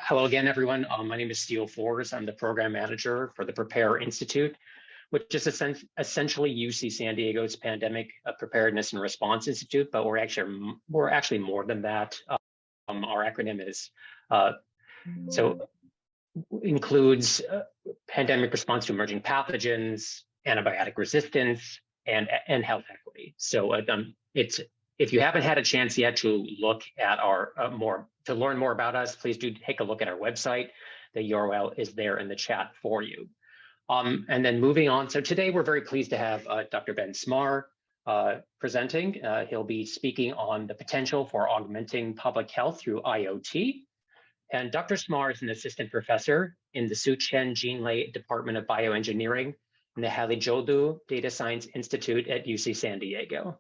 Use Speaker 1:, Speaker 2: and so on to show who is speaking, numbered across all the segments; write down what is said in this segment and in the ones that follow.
Speaker 1: Hello again, everyone. My name is Steele Fors. I'm the program manager for the Prepare Institute, which is essentially UC San Diego's Pandemic Preparedness and Response Institute, but we're actually more than that. Our acronym is includes pandemic response to emerging pathogens, antibiotic resistance, and health equity. So if you haven't had a chance yet to look at our to learn more about us, please do take a look at our website. The URL is there in the chat for you. And then moving on, so today we're very pleased to have Dr. Ben Smarr presenting. He'll be speaking on the potential for augmenting public health through IoT. And Dr. Smarr is an assistant professor in the Su-Chen Jinlei Department of Bioengineering in the Halijodu Data Science Institute at UC San Diego.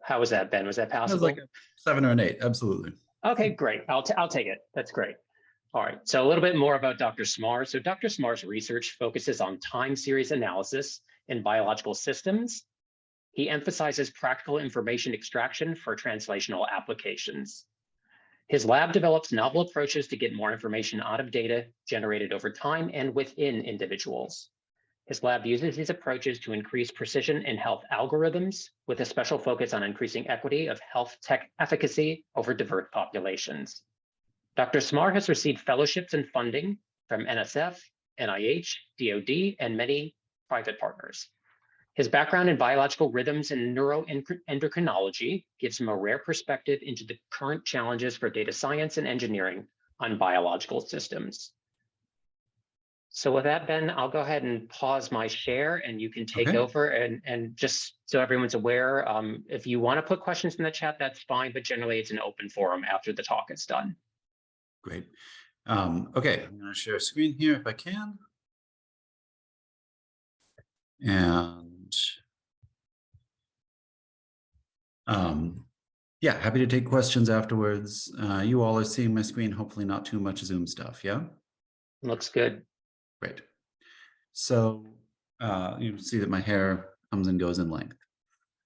Speaker 1: How was that, Ben? Was that passable?
Speaker 2: It was like a 7 or an 8, absolutely.
Speaker 1: Okay, great. I'll take it. That's great. All right, so a little bit more about Dr. Smarr. So Dr. Smarr's research focuses on time series analysis in biological systems. He emphasizes practical information extraction for translational applications. His lab develops novel approaches to get more information out of data generated over time and within individuals. His lab uses these approaches to increase precision in health algorithms, with a special focus on increasing equity of health tech efficacy over diverse populations. Dr. Smarr has received fellowships and funding from NSF, NIH, DoD, and many private partners. His background in biological rhythms and neuroendocrinology gives him a rare perspective into the current challenges for data science and engineering on biological systems. So with that, Ben, I'll go ahead and pause my share and you can take over. And just so everyone's aware, if you want to put questions in the chat, that's fine, but generally it's an open forum after the talk is done.
Speaker 2: Great. Okay, I'm going to share a screen here if I can. And yeah, happy to take questions afterwards. You all are seeing my screen, hopefully not too much Zoom stuff, yeah?
Speaker 1: Looks good.
Speaker 2: Great. So you see that my hair comes and goes in length.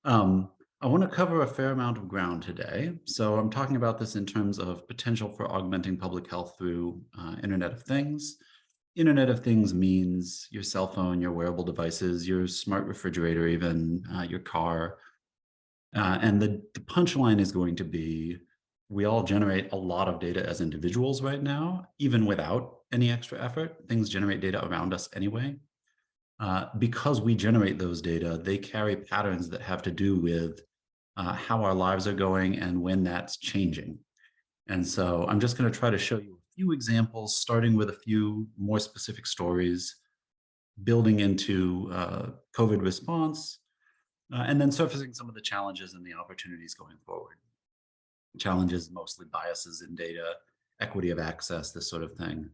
Speaker 2: I want to cover a fair amount of ground today. So I'm talking about this in terms of potential for augmenting public health through Internet of Things. Internet of Things means your cell phone, your wearable devices, your smart refrigerator, even your car. And the punchline is going to be, we all generate a lot of data as individuals right now, even without any extra effort. Things generate data around us anyway. Because we generate those data, they carry patterns that have to do with how our lives are going and when that's changing. And so I'm just going to try to show you a few examples, starting with a few more specific stories, building into COVID response, and then surfacing some of the challenges and the opportunities going forward. Challenges, mostly biases in data, equity of access, this sort of thing,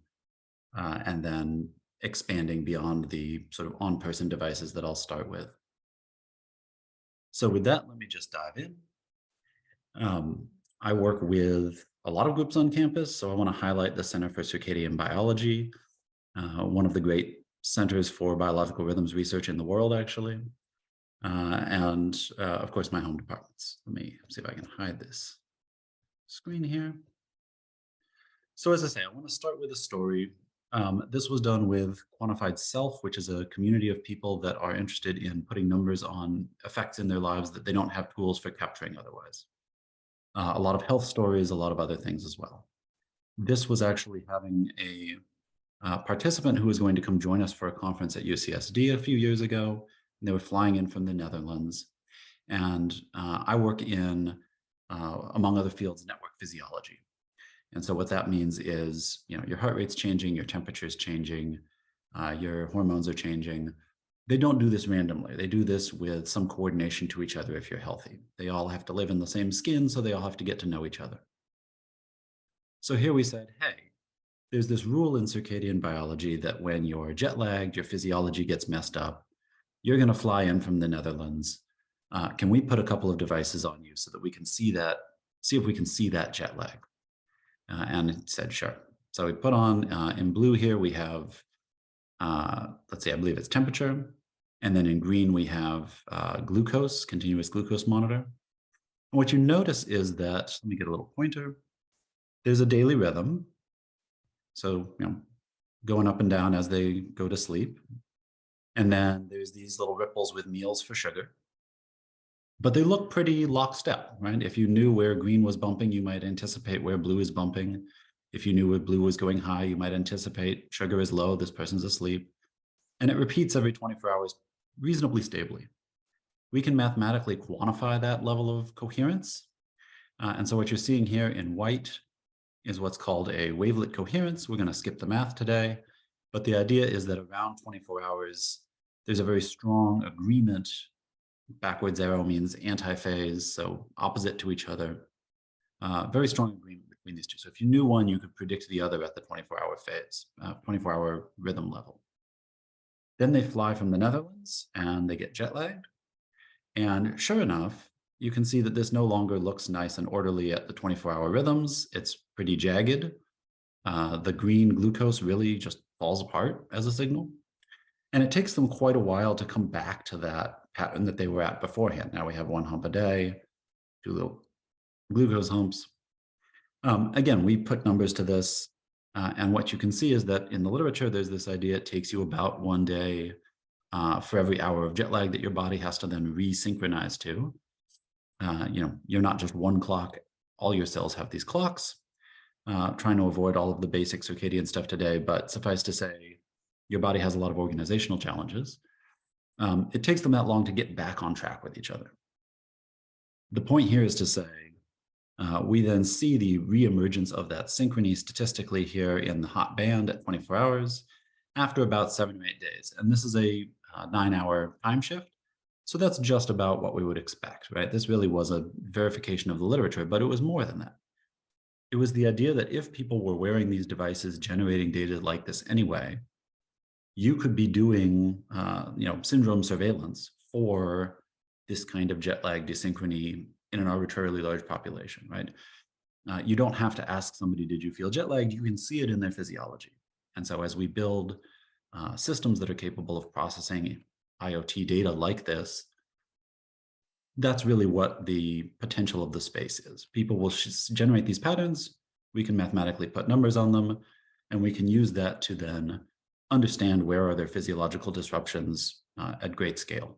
Speaker 2: and then expanding beyond the sort of on-person devices that I'll start with. So with that, let me just dive in. I work with a lot of groups on campus, so I want to highlight the Center for Circadian Biology, one of the great centers for biological rhythms research in the world, actually, and of course, my home departments. Let me see if I can hide this screen here. So as I say, I want to start with a story. This was done with Quantified Self, which is a community of people that are interested in putting numbers on effects in their lives that they don't have tools for capturing otherwise. A lot of health stories, a lot of other things as well. This was actually having a participant who was going to come join us for a conference at UCSD a few years ago. And they were flying in from the Netherlands. And I work in, among other fields, network physiology. And so what that means is, you know, your heart rate's changing, your temperature's changing, your hormones are changing. They don't do this randomly. They do this with some coordination to each other if you're healthy. They all have to live in the same skin, so they all have to get to know each other. So here we said, hey, there's this rule in circadian biology that when you're jet lagged, your physiology gets messed up, you're going to fly in from the Netherlands. Can we put a couple of devices on you so that we can see that, see if we can see that jet lag? And it said, sure. So we put on, in blue here, we have, let's see, I believe it's temperature. And then in green, we have glucose, continuous glucose monitor. And what you notice is that, let me get a little pointer. There's a daily rhythm. So, going up and down as they go to sleep. And then there's these little ripples with meals for sugar. But they look pretty lockstep, right? If you knew where green was bumping, you might anticipate where blue is bumping. If you knew where blue was going high, you might anticipate sugar is low, this person's asleep. And it repeats every 24 hours reasonably stably. We can mathematically quantify that level of coherence. And so what you're seeing here in white is what's called a wavelet coherence. We're going to skip the math today, but the idea is that around 24 hours, there's a very strong agreement. Backwards arrow means anti-phase, so opposite to each other. Very strong agreement between these two. So if you knew one, you could predict the other at the 24-hour phase, 24-hour rhythm level. Then they fly from the Netherlands and they get jet lagged. And sure enough, you can see that this no longer looks nice and orderly at the 24-hour rhythms. It's pretty jagged. The green glucose really just falls apart as a signal. And it takes them quite a while to come back to that pattern that they were at beforehand. Now we have 1 hump a day, 2 little glucose humps. Again, we put numbers to this. And what you can see is that in the literature, there's this idea it takes you about 1 day for every hour of jet lag that your body has to then resynchronize to. You're not just one clock. All your cells have these clocks. Trying to avoid all of the basic circadian stuff today, but suffice to say, your body has a lot of organizational challenges. It takes them that long to get back on track with each other. The point here is to say, we then see the reemergence of that synchrony statistically here in the hot band at 24 hours after about 7 or 8 days. And this is a 9-hour time shift. So that's just about what we would expect, right? This really was a verification of the literature, but it was more than that. It was the idea that if people were wearing these devices, generating data like this anyway, you could be doing, syndrome surveillance for this kind of jet lag desynchrony in an arbitrarily large population, right? You don't have to ask somebody, did you feel jet lagged? You can see it in their physiology. And so as we build systems that are capable of processing IoT data like this, that's really what the potential of the space is. People will generate these patterns, we can mathematically put numbers on them, and we can use that to then understand where are their physiological disruptions at great scale.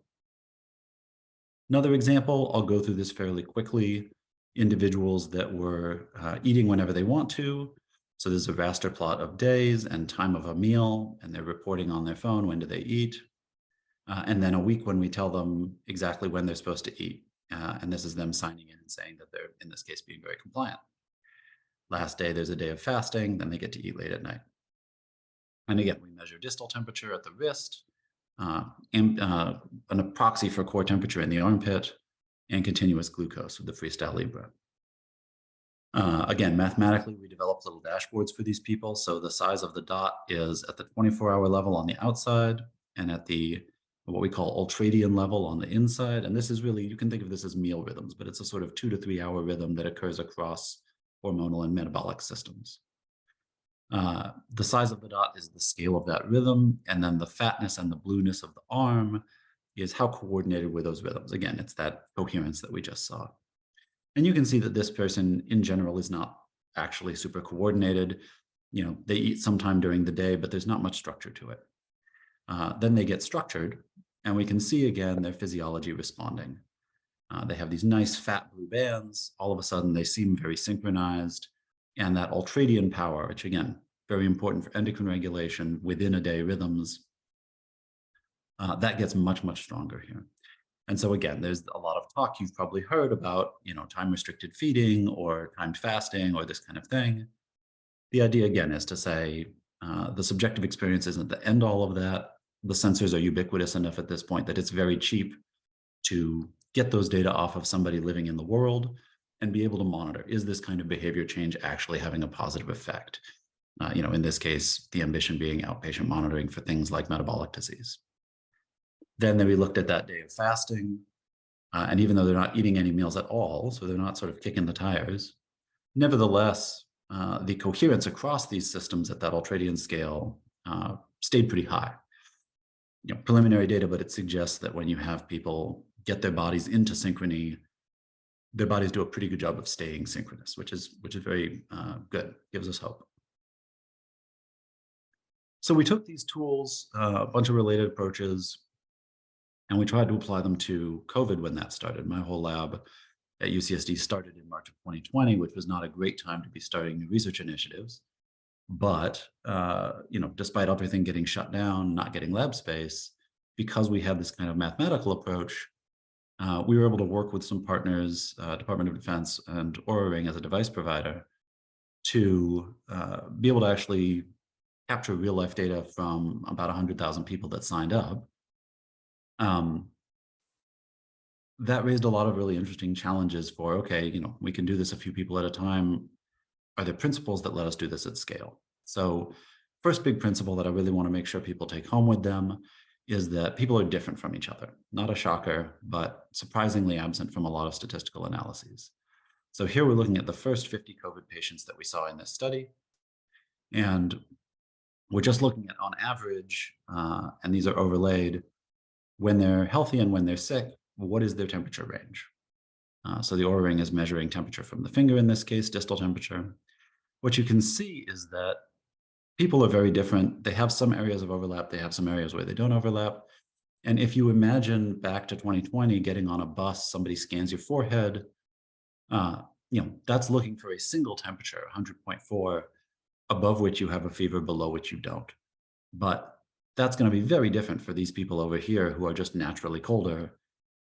Speaker 2: Another example, I'll go through this fairly quickly. Individuals that were eating whenever they want to. So there's a raster plot of days and time of a meal, and they're reporting on their phone, when do they eat? And then a week when we tell them exactly when they're supposed to eat. And this is them signing in and saying that they're, in this case, being very compliant. Last day, there's a day of fasting, then they get to eat late at night. And again, we measure distal temperature at the wrist, and a proxy for core temperature in the armpit, and continuous glucose with the Freestyle Libre. Again, mathematically, we developed little dashboards for these people. So the size of the dot is at the 24-hour level on the outside, and at the what we call ultradian level on the inside. And this is really, you can think of this as meal rhythms, but it's a sort of 2 to 3 hour rhythm that occurs across hormonal and metabolic systems. The size of the dot is the scale of that rhythm, and then the fatness and the blueness of the arm is how coordinated were those rhythms. Again, it's that coherence that we just saw. And you can see that this person in general is not actually super coordinated. They eat sometime during the day, but there's not much structure to it. Then they get structured, and we can see again their physiology responding. They have these nice fat blue bands. All of a sudden, they seem very synchronized. And that ultradian power, which again, very important for endocrine regulation within a day rhythms, that gets much, much stronger here. And so again, there's a lot of talk you've probably heard about, time-restricted feeding or timed fasting or this kind of thing. The idea again is to say the subjective experience isn't the end all of that. The sensors are ubiquitous enough at this point that it's very cheap to get those data off of somebody living in the world and be able to monitor, is this kind of behavior change actually having a positive effect? In this case, the ambition being outpatient monitoring for things like metabolic disease. Then we looked at that day of fasting, and even though they're not eating any meals at all, so they're not sort of kicking the tires, nevertheless, the coherence across these systems at that ultradian scale stayed pretty high. Preliminary data, but it suggests that when you have people get their bodies into synchrony, their bodies do a pretty good job of staying synchronous, which is very good, gives us hope. So we took these tools, a bunch of related approaches, and we tried to apply them to COVID when that started. My whole lab at UCSD started in March of 2020, which was not a great time to be starting new research initiatives. But despite everything getting shut down, not getting lab space, because we had this kind of mathematical approach, we were able to work with some partners, Department of Defense and Oura Ring as a device provider, to be able to actually capture real life data from about 100,000 people that signed up. Um, that raised a lot of really interesting challenges for, okay, we can do this a few people at a time. Are there principles that let us do this at scale? So first big principle that I really want to make sure people take home with them is that people are different from each other. Not a shocker, but surprisingly absent from a lot of statistical analyses. So here we're looking at the first 50 COVID patients that we saw in this study. And we're just looking at, on average, and these are overlaid, when they're healthy and when they're sick, what is their temperature range? So the Oura Ring is measuring temperature from the finger, in this case, distal temperature. What you can see is that people are very different. They have some areas of overlap. They have some areas where they don't overlap. And if you imagine back to 2020, getting on a bus, somebody scans your forehead, that's looking for a single temperature, 100.4, above which you have a fever, below which you don't. But that's going to be very different for these people over here who are just naturally colder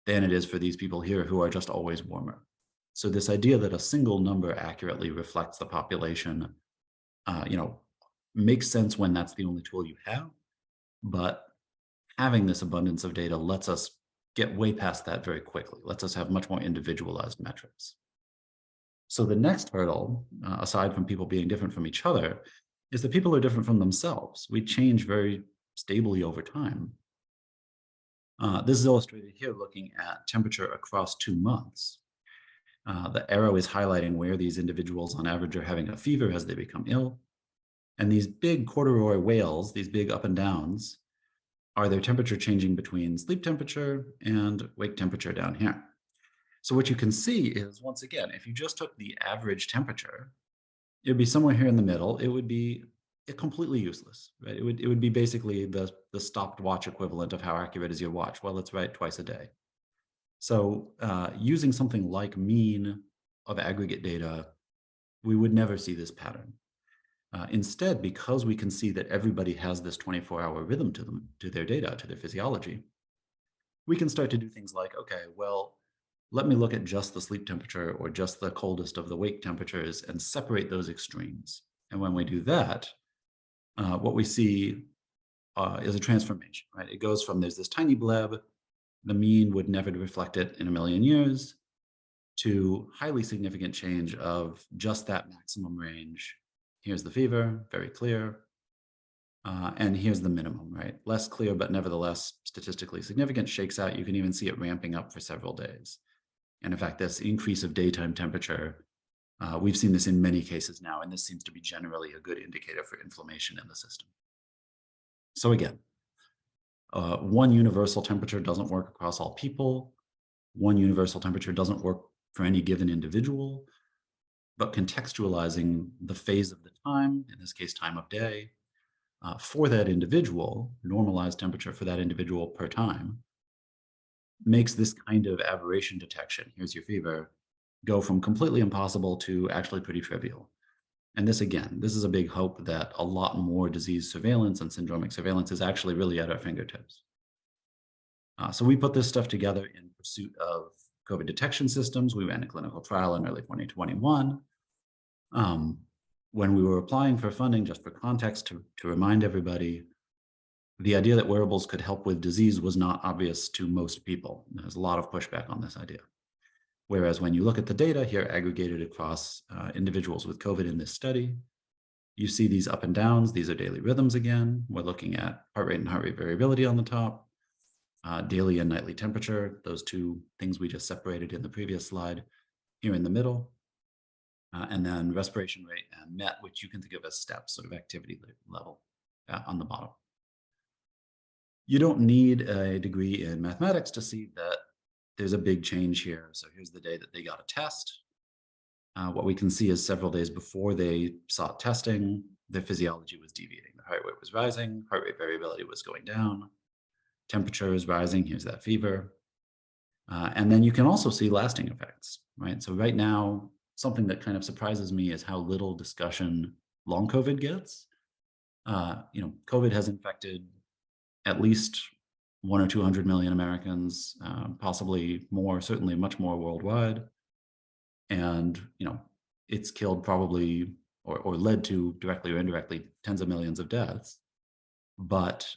Speaker 2: than it is for these people here who are just always warmer. So this idea that a single number accurately reflects the population, makes sense when that's the only tool you have. But having this abundance of data lets us get way past that very quickly, lets us have much more individualized metrics. So the next hurdle, aside from people being different from each other, is that people are different from themselves. We change very stably over time. This is illustrated here looking at temperature across 2 months. The arrow is highlighting where these individuals on average are having a fever as they become ill. And these big corduroy whales, these big up and downs, are their temperature changing between sleep temperature and wake temperature down here. So what you can see is, once again, if you just took the average temperature, it would be somewhere here in the middle. It would be completely useless, right? It would be basically the stopped watch equivalent of how accurate is your watch. Well, it's right twice a day. So using something like mean of aggregate data, we would never see this pattern. Instead, because we can see that everybody has this 24-hour rhythm to them, to their data, to their physiology, we can start to do things like, okay, well, let me look at just the sleep temperature or just the coldest of the wake temperatures and separate those extremes. And when we do that, what we see is a transformation, right? It goes from there's this tiny bleb, the mean would never reflect it in a million years, to highly significant change of just that maximum range. Here's the fever, very clear. And here's the minimum, right? Less clear, but nevertheless statistically significant, shakes out. You can even see it ramping up for several days. And in fact, this increase of daytime temperature, we've seen this in many cases now, and this seems to be generally a good indicator for inflammation in the system. So again, one universal temperature doesn't work across all people. One universal temperature doesn't work for any given individual, but contextualizing the phase of the time, in this case, time of day, for that individual, normalized temperature for that individual per time, makes this kind of aberration detection, here's your fever, go from completely impossible to actually pretty trivial. And this, again, this is a big hope that a lot more disease surveillance and syndromic surveillance is actually really at our fingertips. So we put this stuff together in pursuit of COVID detection systems. We ran a clinical trial in early 2021. When we were applying for funding, just for context, to remind everybody, the idea that wearables could help with disease was not obvious to most people. There's a lot of pushback on this idea. Whereas when you look at the data here aggregated across individuals with COVID in this study, you see these up and downs. These are daily rhythms again. We're looking at heart rate and heart rate variability on the top, daily and nightly temperature, those two things we just separated in the previous slide, here in the middle, and then respiration rate and MET, which you can think of as steps, sort of activity level on the bottom. You don't need a degree in mathematics to see that there's a big change here. So here's the day that they got a test. What we can see is several days before they sought testing, their physiology was deviating. the heart rate was rising, heart rate variability was going down, temperature is rising, here's that fever. And then you can also see lasting effects, right? So right now, something that kind of surprises me is how little discussion long COVID gets. COVID has infected at least 1 or 200 million Americans, possibly more, certainly much more worldwide. And, it's killed probably or led to directly or indirectly tens of millions of deaths. But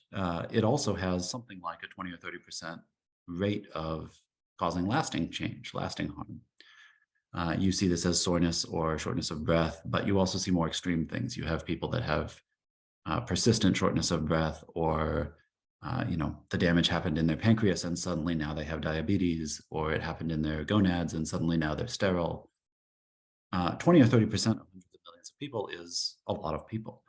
Speaker 2: it also has something like a 20 or 30% rate of causing lasting change, lasting harm. You see this as soreness or shortness of breath, but you also see more extreme things. You have people that have persistent shortness of breath, or the damage happened in their pancreas and suddenly now they have diabetes, or it happened in their gonads and suddenly now they're sterile. 20 or 30% of hundreds of millions of people is a lot of people.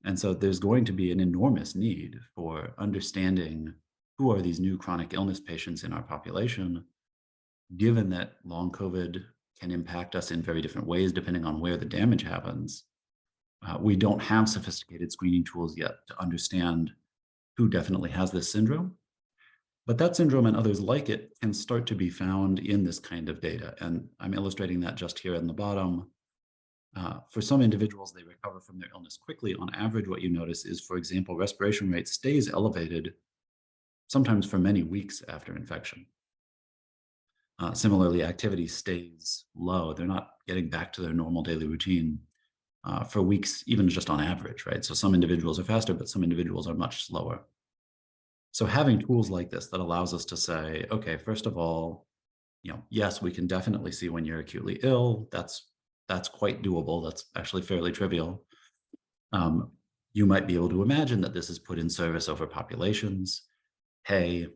Speaker 2: And so there's going to be an enormous need for understanding who are these new chronic illness patients in our population, given that long COVID can impact us in very different ways depending on where the damage happens. We don't have sophisticated screening tools yet to understand who definitely has this syndrome. But that syndrome and others like it can start to be found in this kind of data. And I'm illustrating that just here in the bottom. For some individuals, they recover from their illness quickly. On average, what you notice is, for example, respiration rate stays elevated, sometimes for many weeks after infection. Similarly, activity stays low. They're not getting back to their normal daily routine for weeks, even just on average, right? So some individuals are faster, but some individuals are much slower. So having tools like this that allows us to say, okay, first of all, yes, we can definitely see when you're acutely ill. That's quite doable. That's actually fairly trivial. You might be able to imagine that this is put in service over populations. Hey,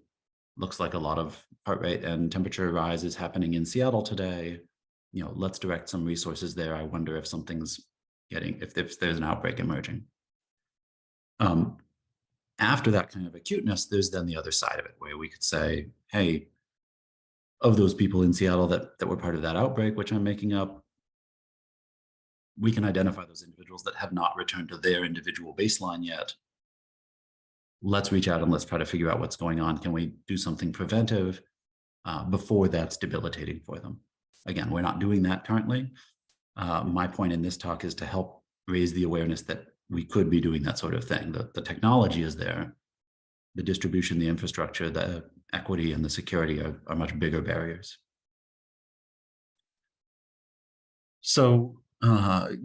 Speaker 2: looks like a lot of heart rate and temperature rise is happening in Seattle today. Let's direct some resources there. I wonder if something's if there's an outbreak emerging. After that kind of acuteness, there's then the other side of it, where we could say, hey, of those people in Seattle that were part of that outbreak, which I'm making up, we can identify those individuals that have not returned to their individual baseline yet. Let's reach out and let's try to figure out what's going on. Can we do something preventive before that's debilitating for them? Again, we're not doing that currently. My point in this talk is to help raise the awareness that we could be doing that sort of thing. The technology is there. The distribution, the infrastructure, the equity, and the security are much bigger barriers. So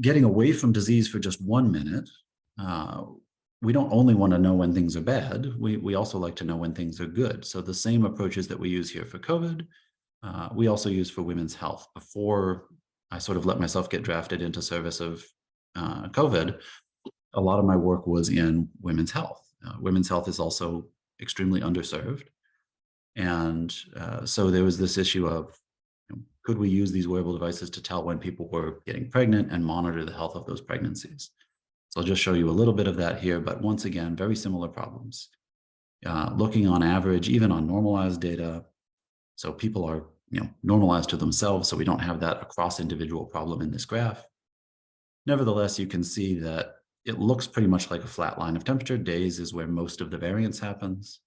Speaker 2: getting away from disease for just 1 minute, we don't only want to know when things are bad, we also like to know when things are good. So the same approaches that we use here for COVID, we also use for women's health. Before I sort of let myself get drafted into service of COVID, a lot of my work was in women's health. Women's health is also extremely underserved. And so there was this issue of, could we use these wearable devices to tell when people were getting pregnant and monitor the health of those pregnancies? So I'll just show you a little bit of that here, but once again, very similar problems. Looking on average, even on normalized data, so people are normalized to themselves, so we don't have that across individual problem in this graph. Nevertheless, you can see that it looks pretty much like a flat line of temperature. Days is where most of the variance happens.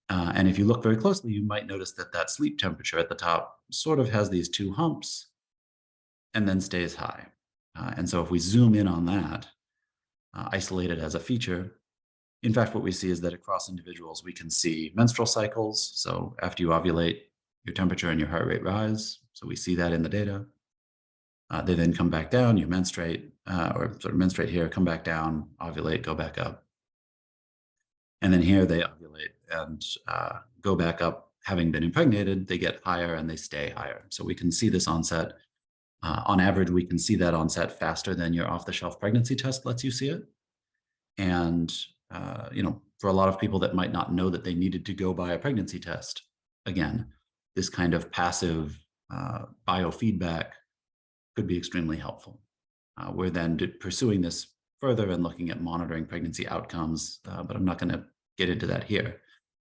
Speaker 2: And if you look very closely, you might notice that sleep temperature at the top sort of has these two humps and then stays high. And so if we zoom in on that, isolate it as a feature, in fact, what we see is that across individuals, we can see menstrual cycles. So after you ovulate, your temperature and your heart rate rise. So we see that in the data. They then come back down, you menstruate, or sort of menstruate here, come back down, ovulate, go back up. And then here they ovulate and go back up. Having been impregnated, they get higher and they stay higher. So we can see this onset. On average, we can see that onset faster than your off-the-shelf pregnancy test lets you see it. And, for a lot of people that might not know that they needed to go buy a pregnancy test, again, this kind of passive biofeedback could be extremely helpful. We're then pursuing this further and looking at monitoring pregnancy outcomes, but I'm not going to get into that here.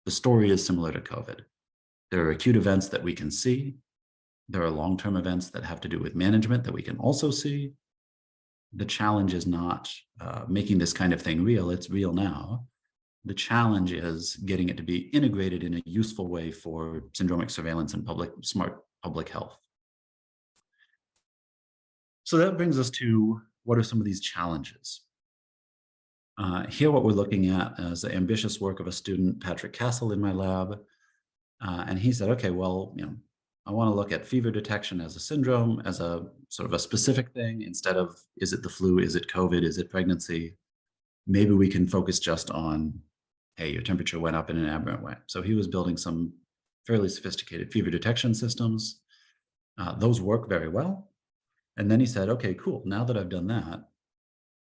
Speaker 2: The story is similar to COVID. There are acute events that we can see. There are long-term events that have to do with management that we can also see. the challenge is not making this kind of thing real. It's real now. The challenge is getting it to be integrated in a useful way for syndromic surveillance and smart public health. So that brings us to what are some of these challenges? Here, what we're looking at is the ambitious work of a student, Patrick Castle, in my lab. And he said, okay, well, I want to look at fever detection as a syndrome, as a sort of a specific thing, instead of, is it the flu, is it COVID, is it pregnancy? Maybe we can focus just on, hey, your temperature went up in an aberrant way. So he was building some fairly sophisticated fever detection systems. Those work very well. And then he said, okay, cool. Now that I've done that,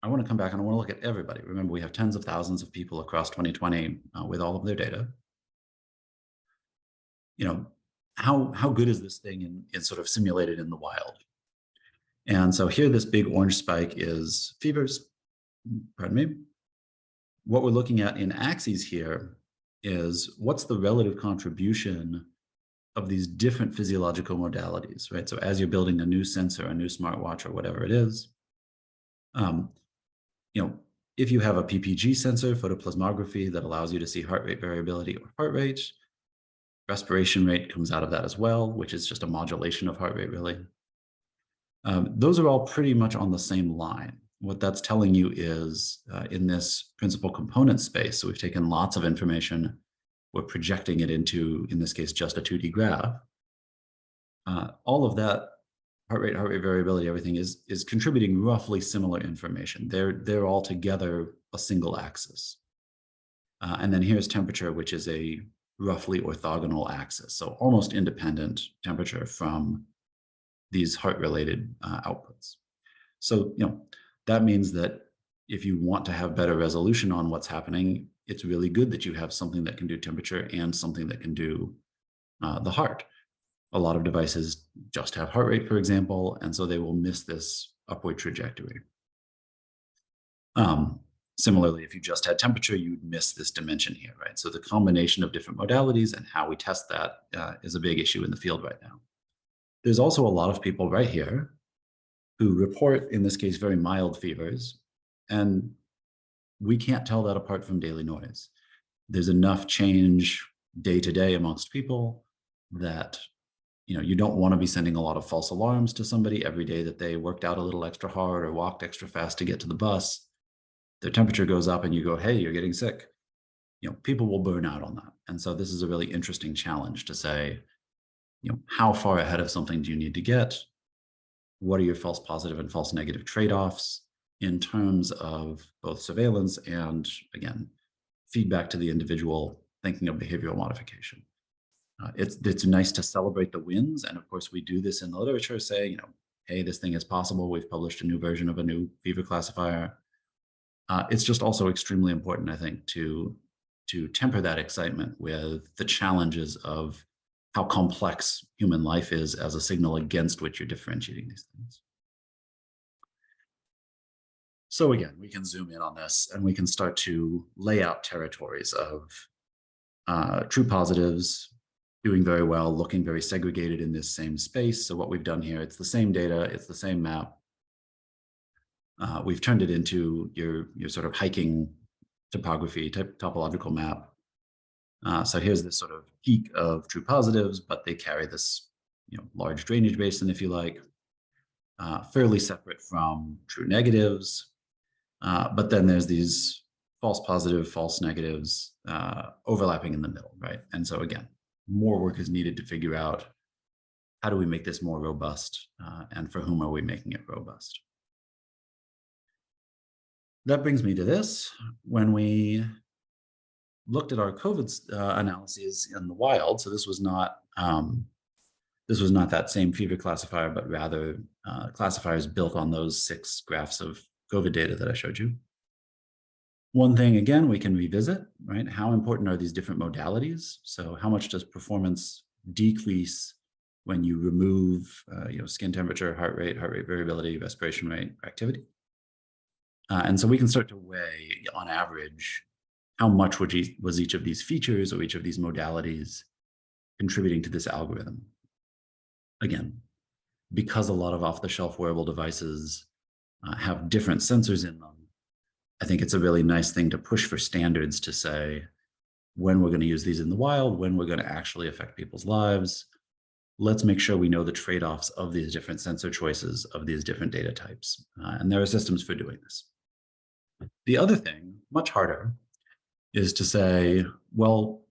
Speaker 2: I want to come back and I want to look at everybody. Remember, we have tens of thousands of people across 2020 with all of their data. How good is this thing in sort of simulated in the wild? And so here, this big orange spike is fevers, pardon me. What we're looking at in axes here is what's the relative contribution of these different physiological modalities, right? So as you're building a new sensor, a new smartwatch, or whatever it is, if you have a PPG sensor, photoplasmography, that allows you to see heart rate variability or heart rate, respiration rate comes out of that as well, which is just a modulation of heart rate, really. Those are all pretty much on the same line. What that's telling you is in this principal component space, so we've taken lots of information, we're projecting it into, in this case, just a 2D graph. All of that heart rate variability, everything is contributing roughly similar information. They're all together a single axis. And then here's temperature, which is a roughly orthogonal axis, so almost independent temperature from these heart-related outputs. So, that means that if you want to have better resolution on what's happening, it's really good that you have something that can do temperature and something that can do the heart. A lot of devices just have heart rate, for example, and so they will miss this upward trajectory. Similarly, if you just had temperature, you'd miss this dimension here, right? So the combination of different modalities and how we test that is a big issue in the field right now. There's also a lot of people right here who report, in this case, very mild fevers, and we can't tell that apart from daily noise. There's enough change day to day amongst people that you don't want to be sending a lot of false alarms to somebody every day that they worked out a little extra hard or walked extra fast to get to the bus. Their temperature goes up and you go, hey, you're getting sick. People will burn out on that. And so this is a really interesting challenge to say, how far ahead of something do you need to get? What are your false positive and false negative trade-offs in terms of both surveillance and, again, feedback to the individual, thinking of behavioral modification? It's nice to celebrate the wins. And of course, we do this in the literature, say, hey, this thing is possible. We've published a new version of a new fever classifier. It's just also extremely important, I think, to temper that excitement with the challenges of how complex human life is as a signal against which you're differentiating these things. So again, we can zoom in on this and we can start to lay out territories of true positives doing very well, looking very segregated in this same space. So what we've done here, it's the same data, it's the same map. We've turned it into your sort of hiking topography, topological map. So here's this sort of peak of true positives, but they carry this large drainage basin, if you like, fairly separate from true negatives. But then there's these false positive, false negatives overlapping in the middle, right? And so again, more work is needed to figure out how do we make this more robust and for whom are we making it robust? That brings me to this. When we looked at our COVID analyses in the wild, so this was not that same fever classifier, but rather classifiers built on those 6 graphs of COVID data that I showed you. One thing, again, we can revisit, right? How important are these different modalities? So how much does performance decrease when you remove skin temperature, heart rate variability, respiration rate, activity? And so we can start to weigh, on average, how much was each of these features or each of these modalities contributing to this algorithm. Again, because a lot of off-the-shelf wearable devices have different sensors in them, I think it's a really nice thing to push for standards to say when we're going to use these in the wild, when we're going to actually affect people's lives. Let's make sure we know the trade-offs of these different sensor choices of these different data types. And there are systems for doing this. The other thing, much harder, is to say, well,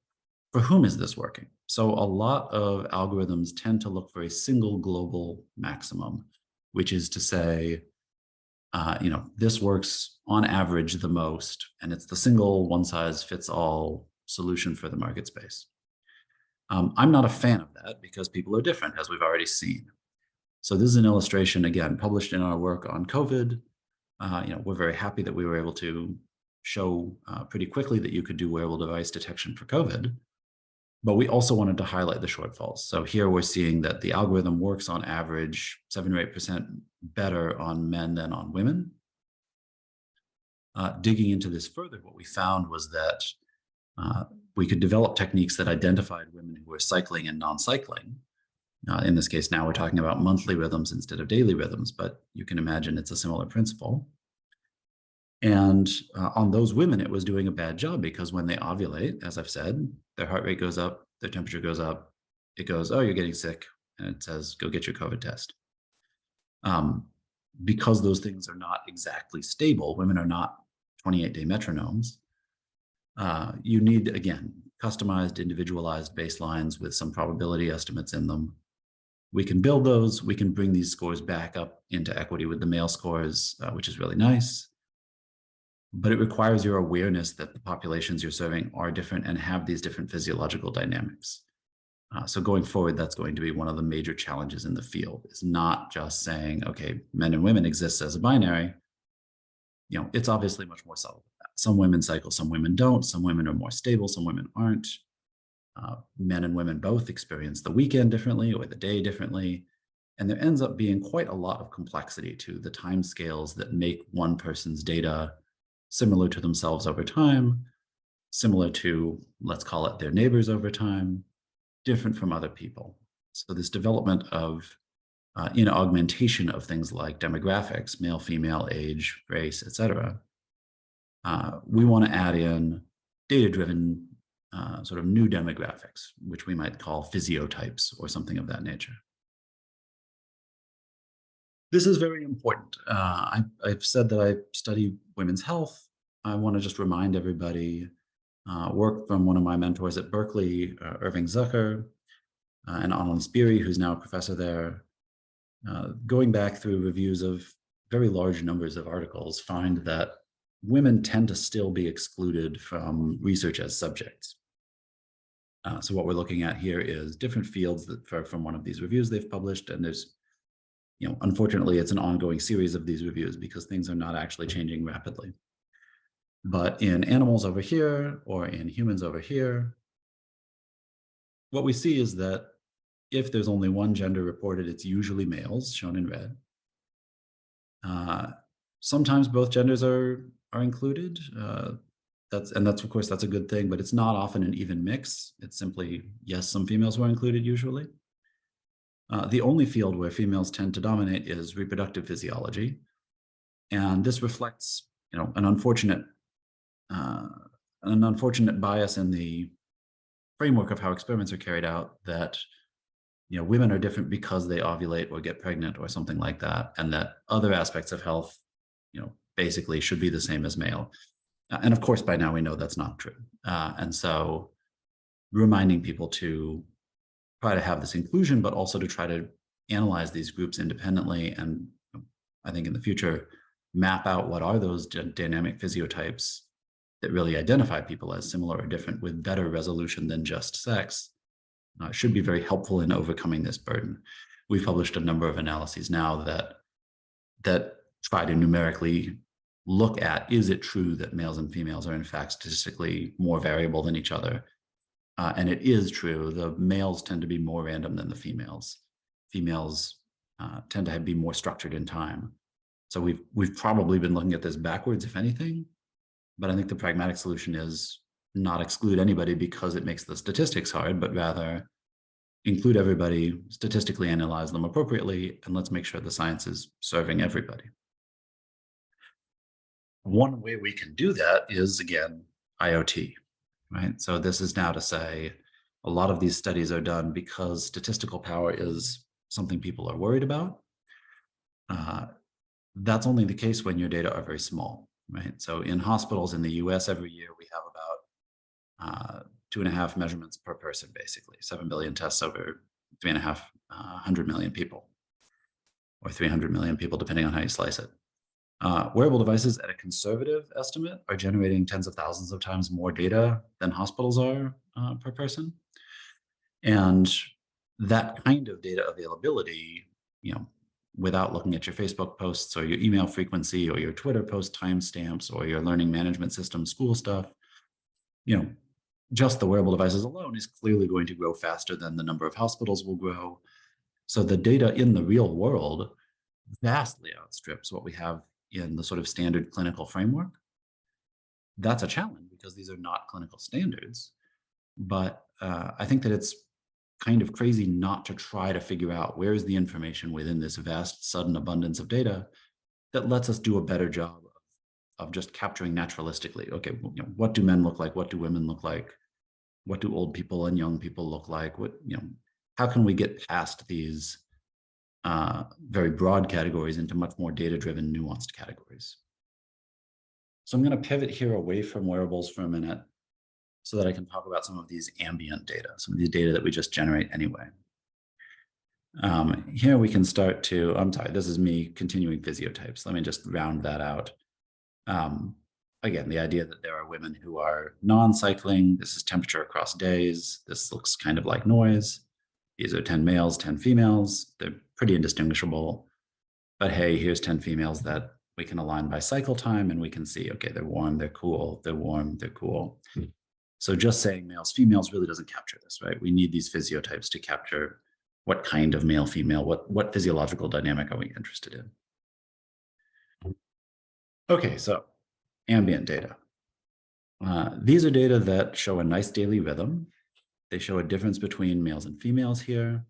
Speaker 2: for whom is this working? So a lot of algorithms tend to look for a single global maximum, which is to say, this works on average the most, and it's the single one-size-fits-all solution for the market space. I'm not a fan of that because people are different, as we've already seen. So this is an illustration, again, published in our work on COVID. We're very happy that we were able to show pretty quickly that you could do wearable device detection for COVID. But we also wanted to highlight the shortfalls. So here we're seeing that the algorithm works on average 7 or 8% better on men than on women. Digging into this further, what we found was that we could develop techniques that identified women who were cycling and non-cycling. In this case, now we're talking about monthly rhythms instead of daily rhythms, but you can imagine it's a similar principle. And on those women, it was doing a bad job because when they ovulate, as I've said, their heart rate goes up, their temperature goes up, it goes, oh, you're getting sick, and it says, go get your COVID test. Because those things are not exactly stable, women are not 28-day metronomes, you need, again, customized, individualized baselines with some probability estimates in them. We can build those. We can bring these scores back up into equity with the male scores, which is really nice. But it requires your awareness that the populations you're serving are different and have these different physiological dynamics. So going forward, that's going to be one of the major challenges in the field, is not just saying, okay, men and women exist as a binary. It's obviously much more subtle than that. Some women cycle, some women don't. Some women are more stable, some women aren't. Men and women both experience the weekend differently or the day differently. And there ends up being quite a lot of complexity to the timescales that make one person's data similar to themselves over time, similar to, let's call it, their neighbors over time, different from other people. So this development of augmentation of things like demographics, male, female, age, race, etc. We want to add in data-driven sort of new demographics, which we might call physiotypes or something of that nature. This is very important. I've said that I study women's health. I want to just remind everybody, work from one of my mentors at Berkeley, Irving Zucker, and Anand Spiri, who's now a professor there, going back through reviews of very large numbers of articles, find that women tend to still be excluded from research as subjects. So what we're looking at here is different fields that from one of these reviews they've published, and there's, unfortunately, it's an ongoing series of these reviews because things are not actually changing rapidly. But in animals over here or in humans over here, what we see is that if there's only one gender reported, it's usually males, shown in red. Sometimes both genders are included. That's of course, that's a good thing, but it's not often an even mix. It's simply, yes, some females were included usually. The only field where females tend to dominate is reproductive physiology. And this reflects, an unfortunate bias in the framework of how experiments are carried out, that women are different because they ovulate or get pregnant or something like that, and that other aspects of health, basically should be the same as male. And of course, by now we know that's not true. And so reminding people to try to have this inclusion, but also to try to analyze these groups independently. And I think in the future, map out what are those dynamic physiotypes that really identify people as similar or different with better resolution than just sex, should be very helpful in overcoming this burden. We've published a number of analyses now that try to numerically look at, is it true that males and females are in fact statistically more variable than each other? And it is true. The males tend to be more random than the females. Females tend to be more structured in time. So we've probably been looking at this backwards, if anything. But I think the pragmatic solution is not exclude anybody because it makes the statistics hard, but rather include everybody, statistically analyze them appropriately, and let's make sure the science is serving everybody. One way we can do that is, again, IoT, right? So this is now to say a lot of these studies are done because statistical power is something people are worried about. That's only the case when your data are very small, right? So in hospitals in the US every year, we have about 2.5 measurements per person, basically 7 billion tests over 3.5 hundred million people, or 300 million people, depending on how you slice it. Wearable devices, at a conservative estimate, are generating tens of thousands of times more data than hospitals are per person. And that kind of data availability, without looking at your Facebook posts or your email frequency or your Twitter post timestamps or your learning management system school stuff, just the wearable devices alone is clearly going to grow faster than the number of hospitals will grow. So the data in the real world vastly outstrips what we have in the sort of standard clinical framework. That's a challenge because these are not clinical standards. But I think that it's kind of crazy not to try to figure out where is the information within this vast, sudden abundance of data that lets us do a better job of just capturing naturalistically. Okay, what do men look like? What do women look like? What do old people and young people look like? How can we get past these very broad categories into much more data-driven, nuanced categories? So I'm going to pivot here away from wearables for a minute so that I can talk about some of these ambient data, some of these data that we just generate anyway. Here we can start to, I'm sorry, this is me continuing physiotypes. Let me just round that out. Again, the idea that there are women who are non-cycling, this is temperature across days, this looks kind of like noise. These are 10 males, 10 females. They're pretty indistinguishable. But hey, here's 10 females that we can align by cycle time, and we can see, okay, they're warm, they're cool, they're warm, they're cool. So just saying males, females really doesn't capture this, right? We need these physiotypes to capture what kind of male, female, what physiological dynamic are we interested in? Okay, so ambient data. These are data that show a nice daily rhythm. They show a difference between males and females here.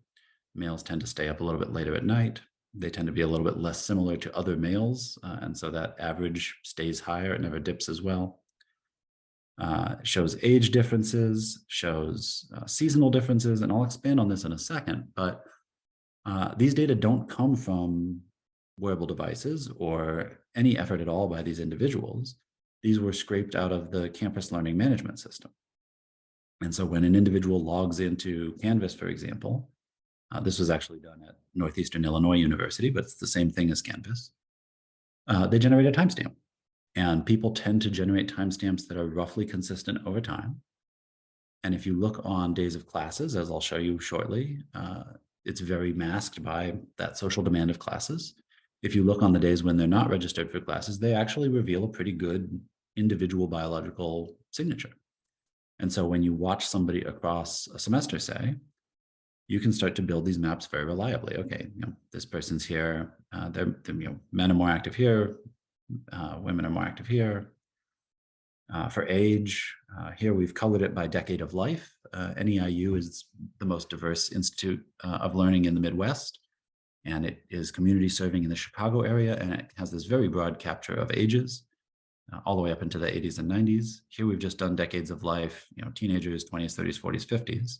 Speaker 2: Males tend to stay up a little bit later at night. They tend to be a little bit less similar to other males. And so that average stays higher. It never dips as well. Shows age differences, shows seasonal differences, and I'll expand on this in a second. But these data don't come from wearable devices or any effort at all by these individuals. These were scraped out of the campus learning management system. And so when an individual logs into Canvas, for example, this was actually done at Northeastern Illinois University, but it's the same thing as Canvas. They generate a timestamp. And people tend to generate timestamps that are roughly consistent over time. And if you look on days of classes, as I'll show you shortly, it's very masked by that social demand of classes. If you look on the days when they're not registered for classes, they actually reveal a pretty good individual biological signature. And so when you watch somebody across a semester, say, you can start to build these maps very reliably. Okay, this person's here, men are more active here, women are more active here. For age, here we've colored it by decade of life. NEIU is the most diverse institute of learning in the Midwest, and it is community serving in the Chicago area, and it has this very broad capture of ages, all the way up into the 80s and 90s. Here we've just done decades of life, teenagers, 20s, 30s, 40s, 50s.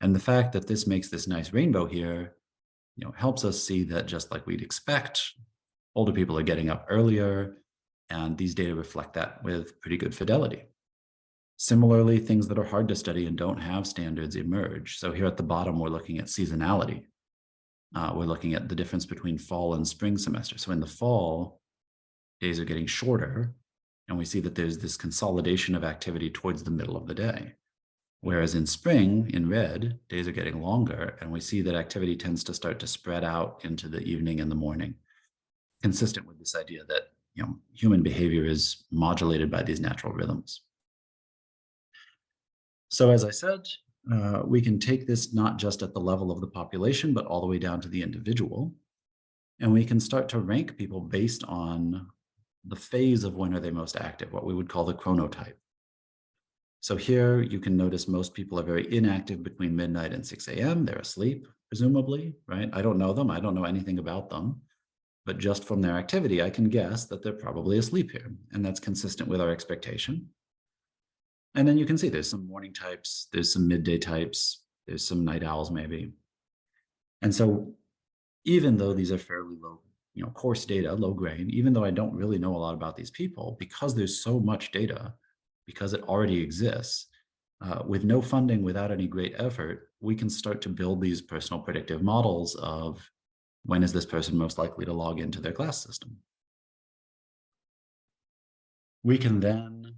Speaker 2: And the fact that this makes this nice rainbow here, helps us see that just like we'd expect, older people are getting up earlier, and these data reflect that with pretty good fidelity. Similarly, things that are hard to study and don't have standards emerge. So here at the bottom, we're looking at seasonality. We're looking at the difference between fall and spring semester. So in the fall, days are getting shorter, and we see that there's this consolidation of activity towards the middle of the day. Whereas in spring, in red, days are getting longer, and we see that activity tends to start to spread out into the evening and the morning, consistent with this idea that human behavior is modulated by these natural rhythms. So as I said, we can take this not just at the level of the population, but all the way down to the individual. And we can start to rank people based on the phase of when are they most active, what we would call the chronotype. So here you can notice most people are very inactive between midnight and 6 a.m. They're asleep, presumably, right? I don't know them. I don't know anything about them. but just from their activity, I can guess that they're probably asleep here. And that's consistent with our expectation. And then you can see there's some morning types, there's some midday types, there's some night owls maybe. And so even though these are fairly low, coarse data, low grain, even though I don't really know a lot about these people, because there's so much data, because it already exists, with no funding, without any great effort, we can start to build these personal predictive models of when is this person most likely to log into their class system. We can then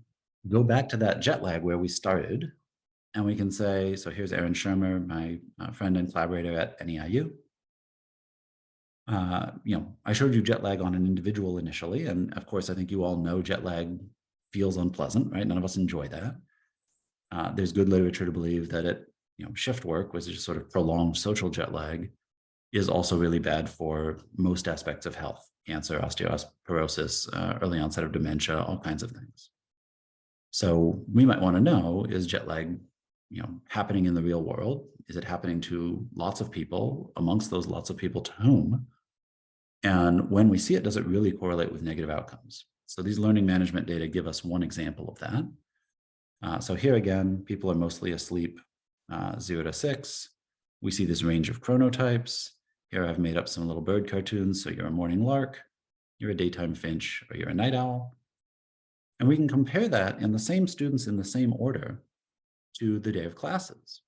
Speaker 2: go back to that jet lag where we started, and we can say, so here's Aaron Shermer, my friend and collaborator at NEIU. I showed you jet lag on an individual initially, and of course, I think you all know jet lag feels unpleasant, right? None of us enjoy that. There's good literature to believe that shift work, which is just sort of prolonged social jet lag, is also really bad for most aspects of health: cancer, osteoporosis, early onset of dementia, all kinds of things. So we might want to know, is jet lag happening in the real world? Is it happening to lots of people? Amongst those lots of people, to whom? And when we see it, does it really correlate with negative outcomes? So these learning management data give us one example of that. So here again, people are mostly asleep 0 to 6. We see this range of chronotypes. Here I've made up some little bird cartoons. So you're a morning lark, you're a daytime finch, or you're a night owl. And we can compare that in the same students in the same order to the day of classes.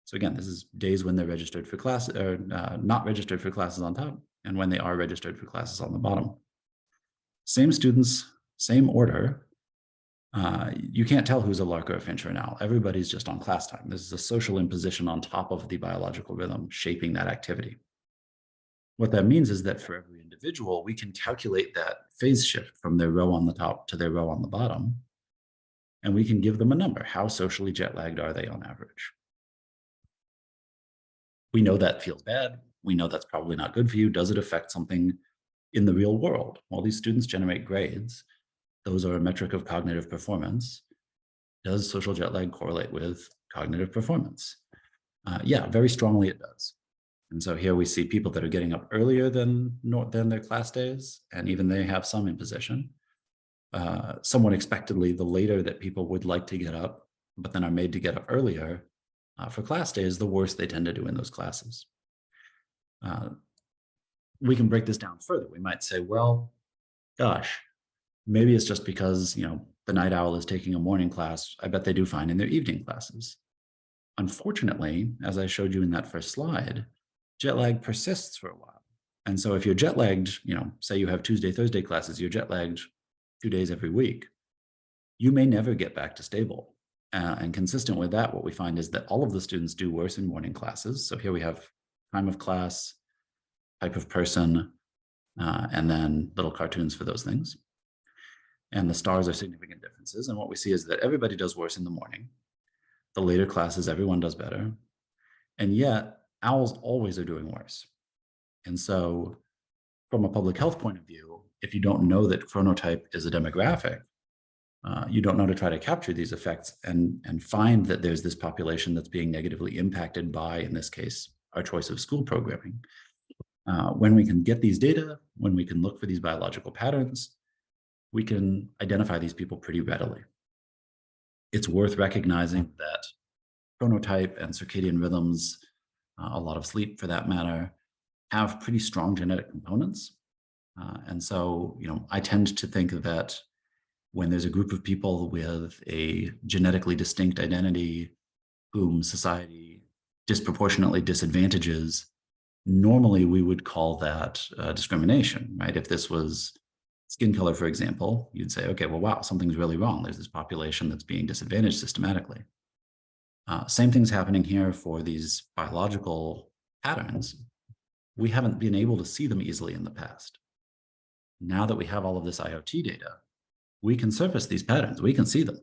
Speaker 2: So again, this is days when they're registered for classes, or not registered for classes on top, and when they are registered for classes on the bottom. Same students, same order. You can't tell who's a lark or a finch or an owl. Everybody's just on class time. This is a social imposition on top of the biological rhythm shaping that activity. What that means is that for every individual, we can calculate that phase shift from their row on the top to their row on the bottom, and we can give them a number. How socially jet lagged are they on average? We know that feels bad. We know that's probably not good for you. Does it affect something in the real world? Well, these students generate grades. Those are a metric of cognitive performance. Does social jet lag correlate with cognitive performance? Yeah, very strongly it does. And so here we see people that are getting up earlier than their class days, and even they have some imposition. Somewhat expectedly, the later that people would like to get up, but then are made to get up earlier for class days, the worse they tend to do in those classes. We can break this down further. We might say, well, gosh, maybe it's just because the night owl is taking a morning class. I bet they do fine in their evening classes. Unfortunately, as I showed you in that first slide, jet lag persists for a while. And so if you're jet lagged, say you have Tuesday, Thursday classes, you're jet lagged 2 days every week, you may never get back to stable. And consistent with that, what we find is that all of the students do worse in morning classes. So here we have time of class, type of person, and then little cartoons for those things. And the stars are significant differences. And what we see is that everybody does worse in the morning. The later classes, everyone does better. And yet owls always are doing worse. And so from a public health point of view, if you don't know that chronotype is a demographic, you don't know to try to capture these effects and find that there's this population that's being negatively impacted by, in this case, our choice of school programming. When we can get these data, when we can look for these biological patterns, we can identify these people pretty readily. It's worth recognizing that chronotype and circadian rhythms, a lot of sleep for that matter, have pretty strong genetic components. And so, I tend to think that when there's a group of people with a genetically distinct identity whom society disproportionately disadvantages, normally we would call that discrimination, right? If this was skin color, for example, you'd say, okay, well, wow, something's really wrong. There's this population that's being disadvantaged systematically. Same thing's happening here for these biological patterns. We haven't been able to see them easily in the past. Now that we have all of this IoT data, we can surface these patterns. We can see them.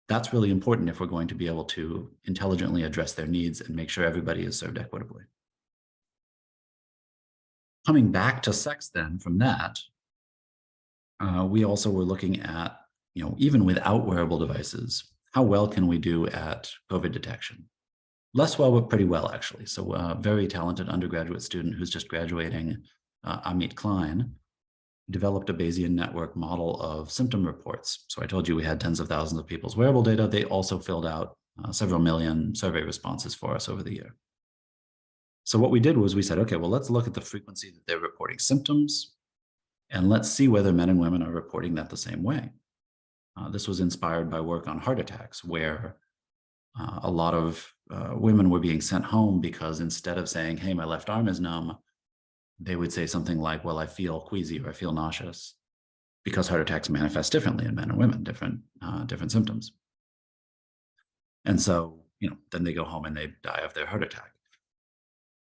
Speaker 2: That's really important if we're going to be able to intelligently address their needs and make sure everybody is served equitably. Coming back to sex then from that, we also were looking at, even without wearable devices, how well can we do at COVID detection? Less well, but pretty well, actually. So a very talented undergraduate student who's just graduating Amit Klein, developed a Bayesian network model of symptom reports. So I told you we had tens of thousands of people's wearable data. They also filled out several million survey responses for us over the year. So what we did was we said, okay, well, let's look at the frequency that they're reporting symptoms, and let's see whether men and women are reporting that the same way. This was inspired by work on heart attacks, where a lot of women were being sent home because instead of saying, hey, my left arm is numb, they would say something like, well, I feel queasy or I feel nauseous, because heart attacks manifest differently in men and women, different symptoms. And so, then they go home and they die of their heart attack.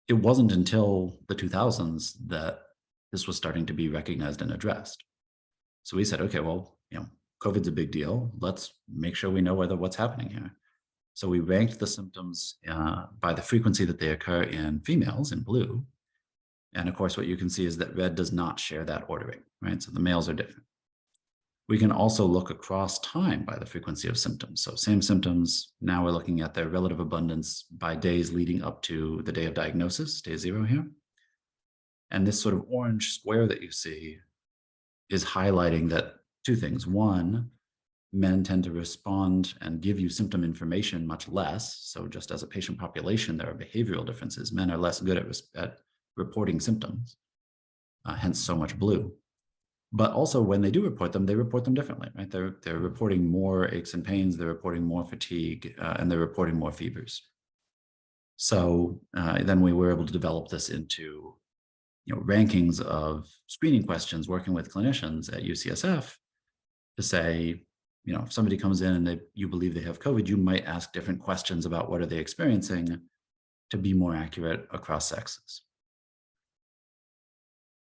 Speaker 2: It wasn't until the 2000s that this was starting to be recognized and addressed. So we said, okay, well, COVID's a big deal. Let's make sure we know what's happening here. So we ranked the symptoms by the frequency that they occur in females in blue. And of course, what you can see is that red does not share that ordering, right? So the males are different. We can also look across time by the frequency of symptoms. So same symptoms, now we're looking at their relative abundance by days leading up to the day of diagnosis, day 0 here. And this sort of orange square that you see is highlighting that two things. One, men tend to respond and give you symptom information much less. So just as a patient population, there are behavioral differences. Men are less good at reporting symptoms, hence so much blue. But also when they do report them, they report them differently, right? They're reporting more aches and pains, they're reporting more fatigue, and they're reporting more fevers. So then we were able to develop this into rankings of screening questions, working with clinicians at UCSF to say, if somebody comes in and you believe they have COVID, you might ask different questions about what are they experiencing to be more accurate across sexes.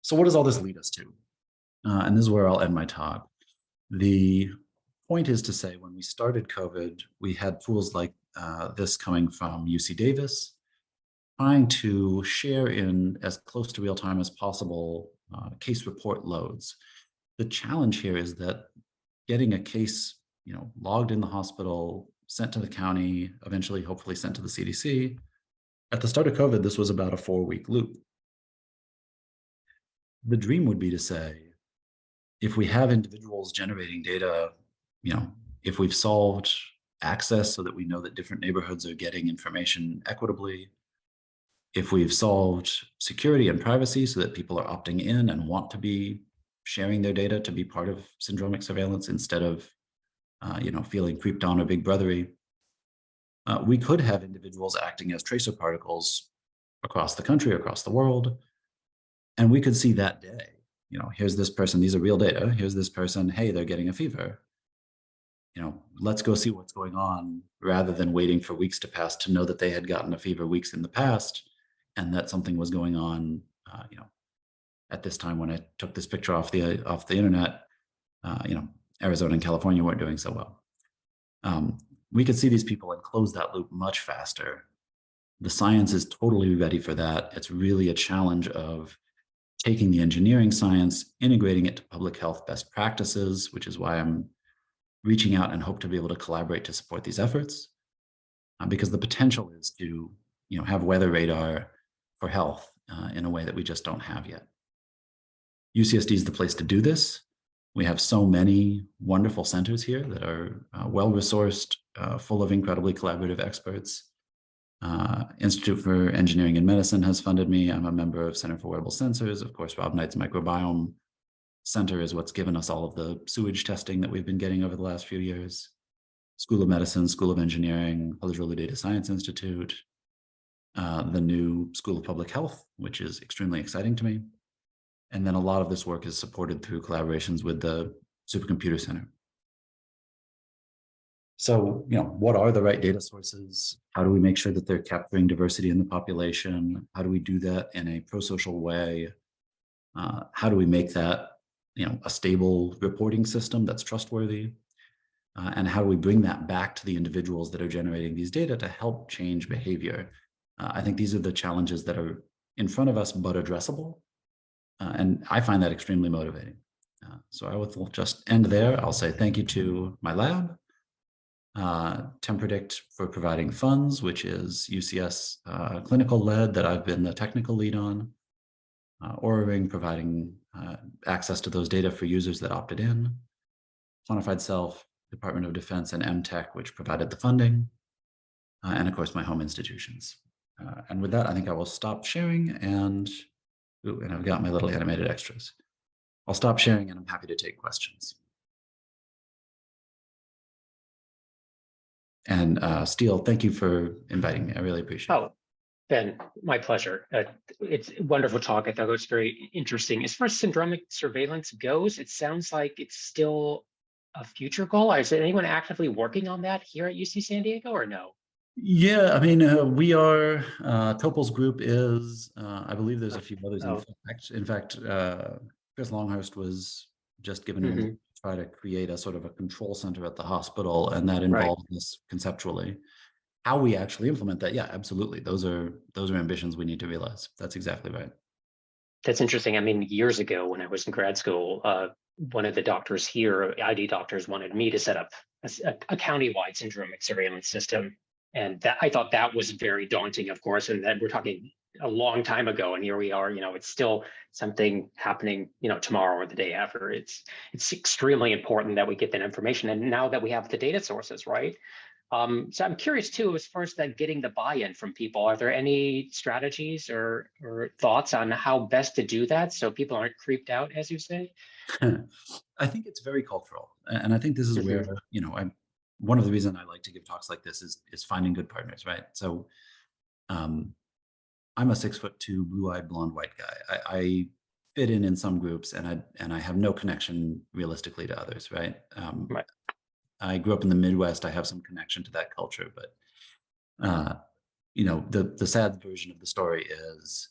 Speaker 2: So what does all this lead us to? And this is where I'll end my talk. The point is to say, when we started COVID, we had tools like this coming from UC Davis, trying to share in as close to real time as possible case report loads. The challenge here is that getting a case, logged in the hospital, sent to the county, eventually, hopefully sent to the CDC. At the start of COVID, this was about a 4-week loop. The dream would be to say, if we have individuals generating data, if we've solved access so that we know that different neighborhoods are getting information equitably, if we've solved security and privacy so that people are opting in and want to be sharing their data to be part of syndromic surveillance instead of, feeling creeped on or big brothery, we could have individuals acting as tracer particles across the country, across the world, and we could see that day. Here's this person, these are real data. Here's this person, hey, they're getting a fever. Let's go see what's going on, rather than waiting for weeks to pass to know that they had gotten a fever weeks in the past and that something was going on, at this time when I took this picture off the internet, Arizona and California weren't doing so well. We could see these people and close that loop much faster. The science is totally ready for that. It's really a challenge of taking the engineering science, integrating it to public health best practices, which is why I'm reaching out and hope to be able to collaborate to support these efforts, because the potential is to have weather radar for health in a way that we just don't have yet. UCSD is the place to do this. We have so many wonderful centers here that are well-resourced, full of incredibly collaborative experts. Institute for Engineering and Medicine has funded me. I'm a member of Center for Wearable Sensors. Of course, Rob Knight's Microbiome Center is what's given us all of the sewage testing that we've been getting over the last few years. School of Medicine, School of Engineering, Eligibility Data Science Institute, the new School of Public Health, which is extremely exciting to me. And then a lot of this work is supported through collaborations with the Supercomputer Center. So, what are the right data sources? How do we make sure that they're capturing diversity in the population? How do we do that in a pro-social way? How do we make that, a stable reporting system that's trustworthy? And how do we bring that back to the individuals that are generating these data to help change behavior? I think these are the challenges that are in front of us, but addressable. And I find that extremely motivating. So I will just end there. I'll say thank you to my lab, TempPredict for providing funds, which is UCS clinical led that I've been the technical lead on. Oura Ring providing access to those data for users that opted in, Quantified Self, Department of Defense, and MTech, which provided the funding, and of course my home institutions. And with that, I think I will stop sharing, and I've got my little animated extras. I'll stop sharing, and I'm happy to take questions. And Steele, thank you for inviting me. I really appreciate it.
Speaker 1: Oh, Ben, my pleasure. It's a wonderful talk. I thought it was very interesting. As far as syndromic surveillance goes, it sounds like it's still a future goal. Is anyone actively working on that here at UC San Diego or no?
Speaker 2: Yeah, I mean, we are, Topol's group is, I believe there's a few others.
Speaker 1: Oh.
Speaker 2: In fact, Chris Longhurst was just given
Speaker 1: Mhm.
Speaker 2: to try to create a sort of a control center at the hospital, and that
Speaker 1: Right.
Speaker 2: involves this conceptually. How we actually implement that, yeah, absolutely. Those are ambitions we need to realize. That's exactly right.
Speaker 1: That's interesting. I mean, years ago when I was in grad school, one of the doctors here, ID doctors, wanted me to set up a county-wide syndromic surveillance system. And that I thought that was very daunting, of course, and then we're talking a long time ago, and here we are, it's still something happening, tomorrow or the day after. It's extremely important that we get that information. And now that we have the data sources, right? So I'm curious too, as far as that getting the buy-in from people, are there any strategies or thoughts on how best to do that so people aren't creeped out, as you say?
Speaker 2: I think it's very cultural, and I think this is where one of the reasons I like to give talks like this is finding good partners, right? So, I'm a 6'2", blue-eyed, blonde, white guy. I fit in some groups, and I have no connection realistically to others, right?
Speaker 1: Right.
Speaker 2: I grew up in the Midwest. I have some connection to that culture, but the sad version of the story is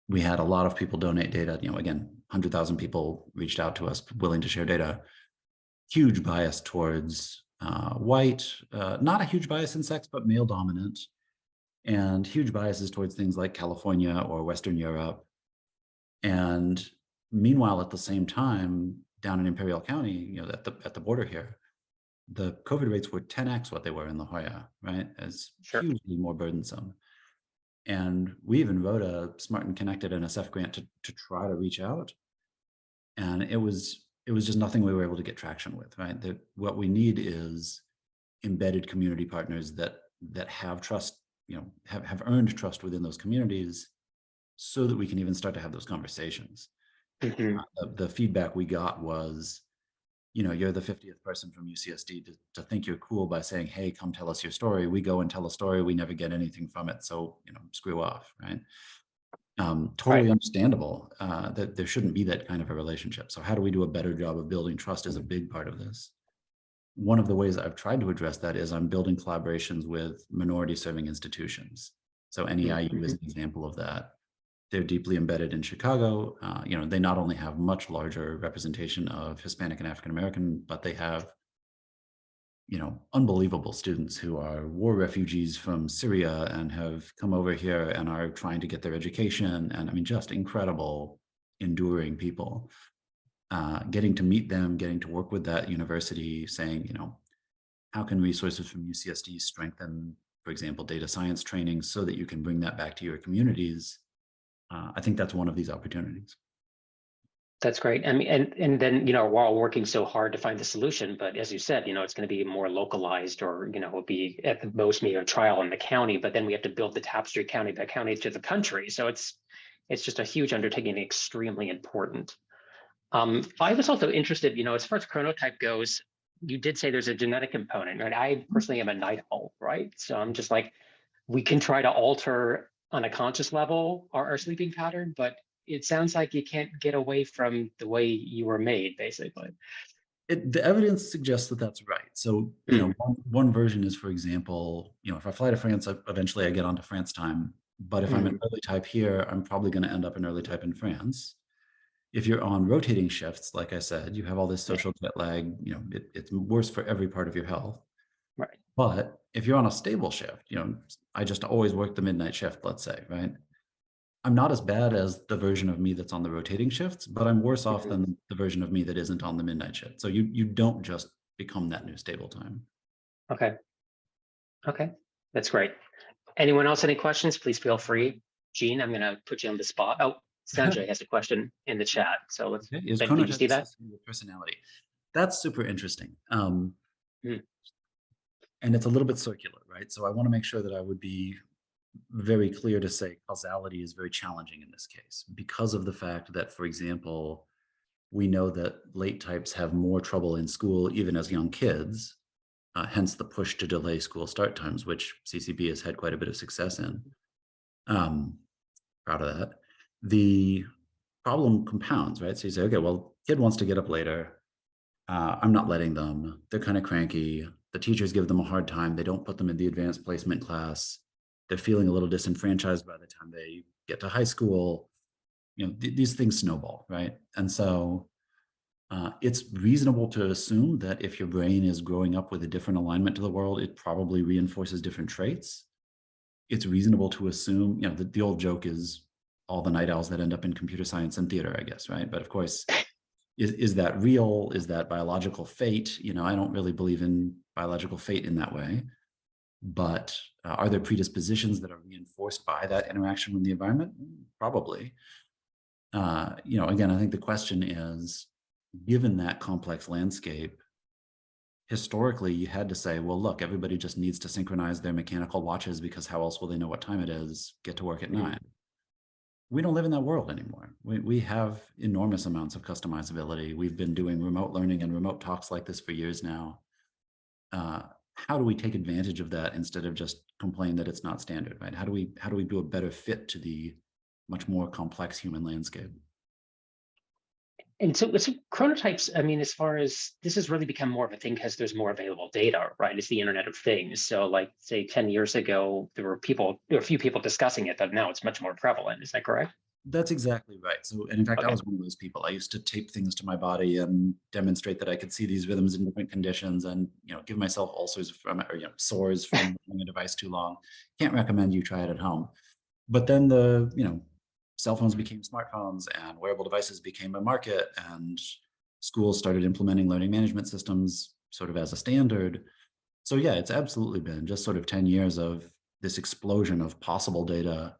Speaker 2: we had a lot of people donate data. Again, 100,000 people reached out to us willing to share data. Huge bias towards white, not a huge bias in sex, but male dominant, and huge biases towards things like California or Western Europe. And meanwhile, at the same time, down in Imperial County, at the border here, the COVID rates were 10x what they were in La Jolla, right? As
Speaker 1: Sure.
Speaker 2: hugely more burdensome. And we even wrote a Smart and Connected NSF grant to try to reach out. And it was just nothing we were able to get traction with, right? What we need is embedded community partners that have trust, have earned trust within those communities so that we can even start to have those conversations. The feedback we got was, you're the 50th person from UCSD to think you're cool by saying, hey, come tell us your story. We go and tell a story. We never get anything from it. So, screw off, right? Totally
Speaker 1: Right.
Speaker 2: understandable that there shouldn't be that kind of a relationship. So how do we do a better job of building trust is a big part of this. One of the ways I've tried to address that is I'm building collaborations with minority serving institutions. So NEIU is an example of that. They're deeply embedded in Chicago. They not only have much larger representation of Hispanic and African American, but they have, unbelievable students who are war refugees from Syria and have come over here and are trying to get their education. And I mean, just incredible, enduring people. Getting to meet them, getting to work with that university, saying, how can resources from UCSD strengthen, for example, data science training so that you can bring that back to your communities? I think that's one of these opportunities.
Speaker 1: That's great. I mean, and then, we're all working so hard to find the solution, but as you said, it's going to be more localized or, it'll be at the most maybe a trial in the county, but then we have to build the tapestry county by county to the country. So it's just a huge undertaking, extremely important. I was also interested, as far as chronotype goes, you did say there's a genetic component, right? I personally am a night owl, right? So I'm just like, we can try to alter on a conscious level our sleeping pattern, but it sounds like you can't get away from the way you were made, basically.
Speaker 2: The evidence suggests that that's right. So, one version is, for example, if I fly to France, eventually I get onto France time. But if I'm an early type here, I'm probably going to end up an early type in France. If you're on rotating shifts, like I said, you have all this social jet lag, it's worse for every part of your health.
Speaker 1: Right.
Speaker 2: But if you're on a stable shift, I just always work the midnight shift, let's say, right? I'm not as bad as the version of me that's on the rotating shifts, but I'm worse off than the version of me that isn't on the midnight shift. So you don't just become that new stable time.
Speaker 1: Okay. That's great. Anyone else, any questions? Please feel free. Gene, I'm going to put you on the spot. Oh, Sanjay has a question in the chat. So let's,
Speaker 2: Okay. Is
Speaker 1: did you
Speaker 2: chronotype
Speaker 1: see that?
Speaker 2: associated with personality? That's super interesting.
Speaker 1: Hmm.
Speaker 2: And it's a little bit circular, right? So I want to make sure that I would be very clear to say causality is very challenging in this case because of the fact that, for example, we know that late types have more trouble in school even as young kids, hence the push to delay school start times, which CCB has had quite a bit of success in. Proud of that. The problem compounds, right? So you say, okay, well, kid wants to get up later. I'm not letting them. They're kind of cranky. The teachers give them a hard time. They don't put them in the advanced placement class. They're feeling a little disenfranchised by the time they get to high school. These things snowball, right? And so it's reasonable to assume that if your brain is growing up with a different alignment to the world, it probably reinforces different traits. It's reasonable to assume, the old joke is all the night owls that end up in computer science and theater, I guess, right? But of course, is that real? Is that biological fate? I don't really believe in biological fate in that way. But are there predispositions that are reinforced by that interaction with the environment? Probably. Again, I think the question is, given that complex landscape, historically, you had to say, well, look, everybody just needs to synchronize their mechanical watches because how else will they know what time it is, get to work at 9? We don't live in that world anymore. We have enormous amounts of customizability. We've been doing remote learning and remote talks like this for years now. How do we take advantage of that instead of just complain that it's not standard, right? How do we do a better fit to the much more complex human landscape?
Speaker 1: And so chronotypes, I mean, as far as this has really become more of a thing because there's more available data, right? It's the Internet of Things. So like say 10 years ago, there were a few people discussing it, but now it's much more prevalent. Is that correct?
Speaker 2: That's exactly right. So, and in fact, I
Speaker 1: Okay.
Speaker 2: was one of those people. I used to tape things to my body and demonstrate that I could see these rhythms in different conditions, and give myself ulcers from, or sores from using a device too long. Can't recommend you try it at home. But then cell phones became smartphones, and wearable devices became a market, and schools started implementing learning management systems sort of as a standard. So yeah, it's absolutely been just sort of 10 years of this explosion of possible data.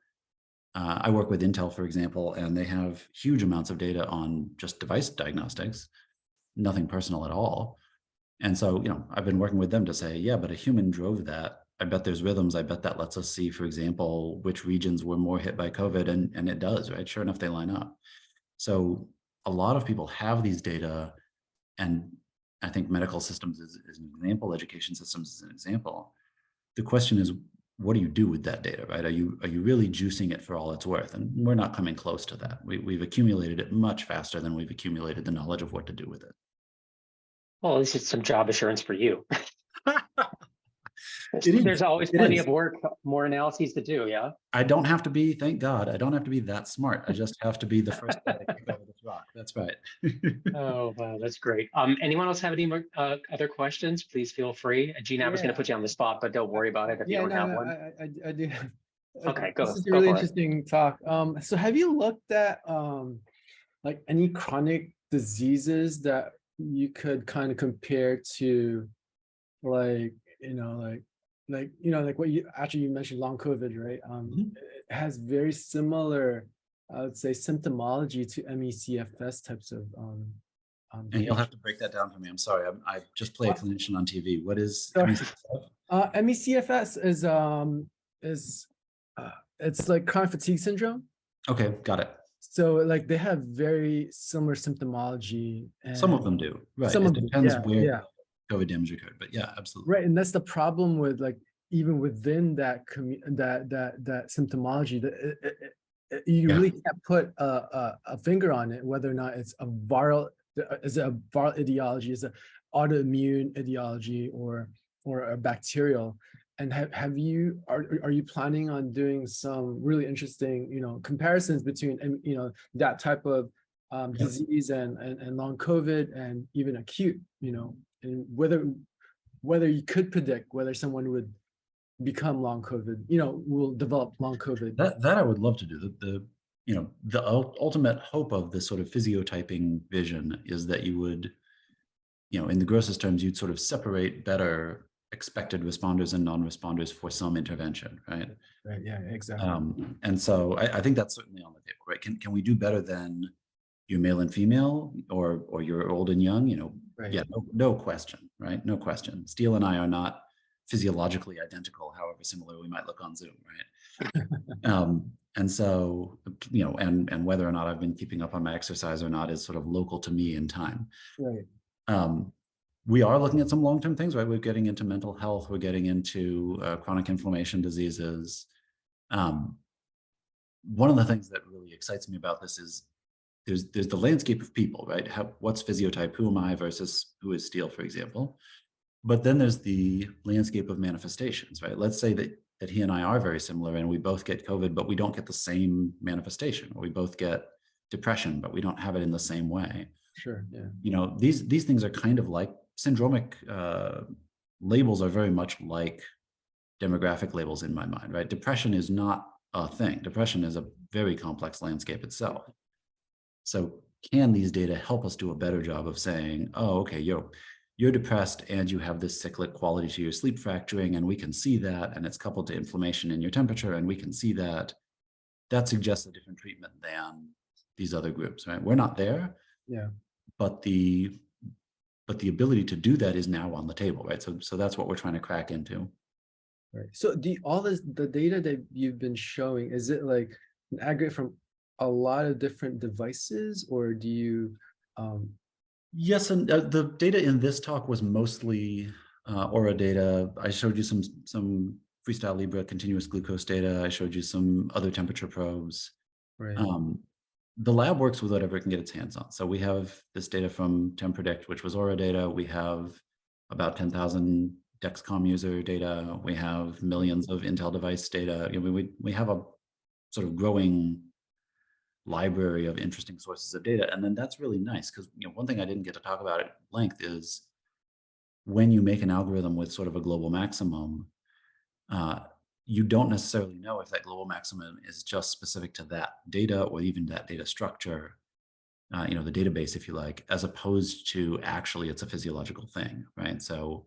Speaker 2: I work with Intel, for example, and they have huge amounts of data on just device diagnostics, nothing personal at all. And so, I've been working with them to say, yeah, but a human drove that. I bet there's rhythms. I bet that lets us see, for example, which regions were more hit by COVID, and it does, right? Sure enough, they line up. So a lot of people have these data, and I think medical systems is an example, education systems is an example. The question is, what do you do with that data, right? Are you really juicing it for all it's worth? And we're not coming close to that. We've accumulated it much faster than we've accumulated the knowledge of what to do with it.
Speaker 1: Well, at least it's some job assurance for you.
Speaker 2: It
Speaker 1: There's
Speaker 2: is.
Speaker 1: always
Speaker 2: It
Speaker 1: plenty
Speaker 2: is.
Speaker 1: of work, more analyses to do. Yeah.
Speaker 2: I don't have to be, thank God, I don't have to be that smart. I just have to be the first guy to kick over this rock. That's right.
Speaker 1: Oh, wow, that's great. Anyone else have any more other questions? Please feel free. Gina, I was going to
Speaker 3: Yeah.
Speaker 1: put you on the spot, but don't worry about it if you
Speaker 3: Yeah,
Speaker 1: don't
Speaker 3: no,
Speaker 1: have
Speaker 3: no,
Speaker 1: one.
Speaker 3: I do.
Speaker 1: Okay,
Speaker 3: This is a
Speaker 1: go
Speaker 3: really
Speaker 1: for it.
Speaker 3: interesting talk. So have you looked at like any chronic diseases that you could kind of compare to, like like what you mentioned, long COVID, right? It has very similar, I would say, symptomology to MECFS types of
Speaker 2: And you'll have to break that down for me. I'm sorry. I just play a clinician on TV. What is
Speaker 3: So,
Speaker 2: MECFS?
Speaker 3: MECFS is it's like chronic fatigue syndrome.
Speaker 2: Okay, got it.
Speaker 3: So like they have very similar symptomology, and
Speaker 2: Some of them do. Right.
Speaker 3: some
Speaker 2: It
Speaker 3: of them,
Speaker 2: depends
Speaker 3: yeah,
Speaker 2: where
Speaker 3: yeah,
Speaker 2: COVID damage occurred. But yeah, absolutely.
Speaker 3: right. And that's the problem with, like, even within that that symptomology, that you
Speaker 2: Yeah.
Speaker 3: really can't put a finger on it, whether or not it's a viral, is it a viral etiology, is it autoimmune etiology, or a bacterial. And have you, are you planning on doing some really interesting, comparisons between, that type of disease and long COVID, and even acute, and whether you could predict whether someone would become long COVID, will develop long COVID?
Speaker 2: That I would love to do. The ultimate hope of this sort of physiotyping vision is that you would, in the grossest terms, you'd sort of separate better expected responders and non-responders for some intervention, right?
Speaker 3: Right. Yeah, exactly.
Speaker 2: And so I think that's certainly on the table, right? Can we do better than your male and female, or you're old and young? You know,
Speaker 3: Right.
Speaker 2: yeah, no question, right? No question. Steele and I are not physiologically identical, however similar we might look on Zoom, right? And so, you know, and whether or not I've been keeping up on my exercise or not is sort of local to me in time.
Speaker 3: Right.
Speaker 2: We are looking at some long-term things, right? We're getting into mental health. We're getting into chronic inflammation diseases. One of the things that really excites me about this is there's the landscape of people, right? What's physiotype? Who am I versus who is Steele, for example? But then there's the landscape of manifestations, right? Let's say that he and I are very similar and we both get COVID, but we don't get the same manifestation, or we both get depression, but we don't have it in the same way.
Speaker 3: Sure. Yeah.
Speaker 2: You know, these things are kind of like syndromic labels are very much like demographic labels in my mind, right? Depression is not a thing. Depression is a very complex landscape itself. So can these data help us do a better job of saying, oh, okay, you're depressed and you have this cyclic quality to your sleep fracturing, and we can see that, and it's coupled to inflammation in your temperature, and we can see that. That suggests a different treatment than these other groups, right? We're not there.
Speaker 3: Yeah.
Speaker 2: But the ability to do that is now on the table, right? So that's what we're trying to crack into.
Speaker 3: Right. So the data that you've been showing, is it like an aggregate from a lot of different devices, or do you
Speaker 2: Yes, and the data in this talk was mostly Aura data. I showed you some Freestyle Libre continuous glucose data. I showed you some other temperature probes.
Speaker 3: right.
Speaker 2: The lab works with whatever it can get its hands on. So we have this data from TempPredict, which was Aura data. We have about 10,000 Dexcom user data. We have millions of Intel device data. You know, we have a sort of growing library of interesting sources of data. And then that's really nice, because, you know, one thing I didn't get to talk about at length is when you make an algorithm with sort of a global maximum, you don't necessarily know if that global maximum is just specific to that data or even that data structure, you know, the database, if you like, as opposed to actually it's a physiological thing, right? So,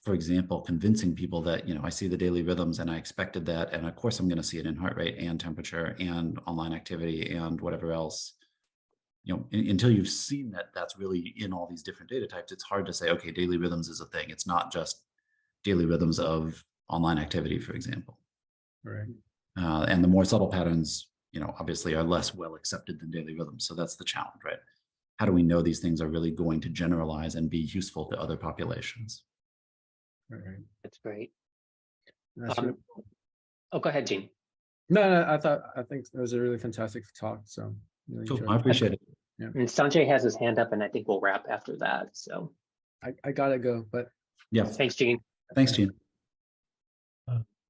Speaker 2: for example, convincing people that, you know, I see the daily rhythms and I expected that, and of course I'm going to see it in heart rate and temperature and online activity and whatever else. You know, until you've seen that that's really in all these different data types, it's hard to say, okay, daily rhythms is a thing. It's not just daily rhythms of online activity, for example.
Speaker 3: Right.
Speaker 2: And the more subtle patterns, you know, obviously are less well accepted than daily rhythms. So that's the challenge, right? How do we know these things are really going to generalize and be useful to other populations?
Speaker 3: Right.
Speaker 1: That's great.
Speaker 3: That's really cool.
Speaker 1: Oh, go ahead, Gene.
Speaker 3: No, I think it was a really fantastic talk. So really
Speaker 2: Cool.
Speaker 3: enjoyed
Speaker 2: I
Speaker 3: it.
Speaker 2: appreciate it.
Speaker 3: Yeah.
Speaker 1: And Sanjay has his hand up, and I think we'll wrap after that. So
Speaker 3: I gotta go, but
Speaker 2: Yeah.
Speaker 1: thanks, Gene.
Speaker 2: Thanks, Gene.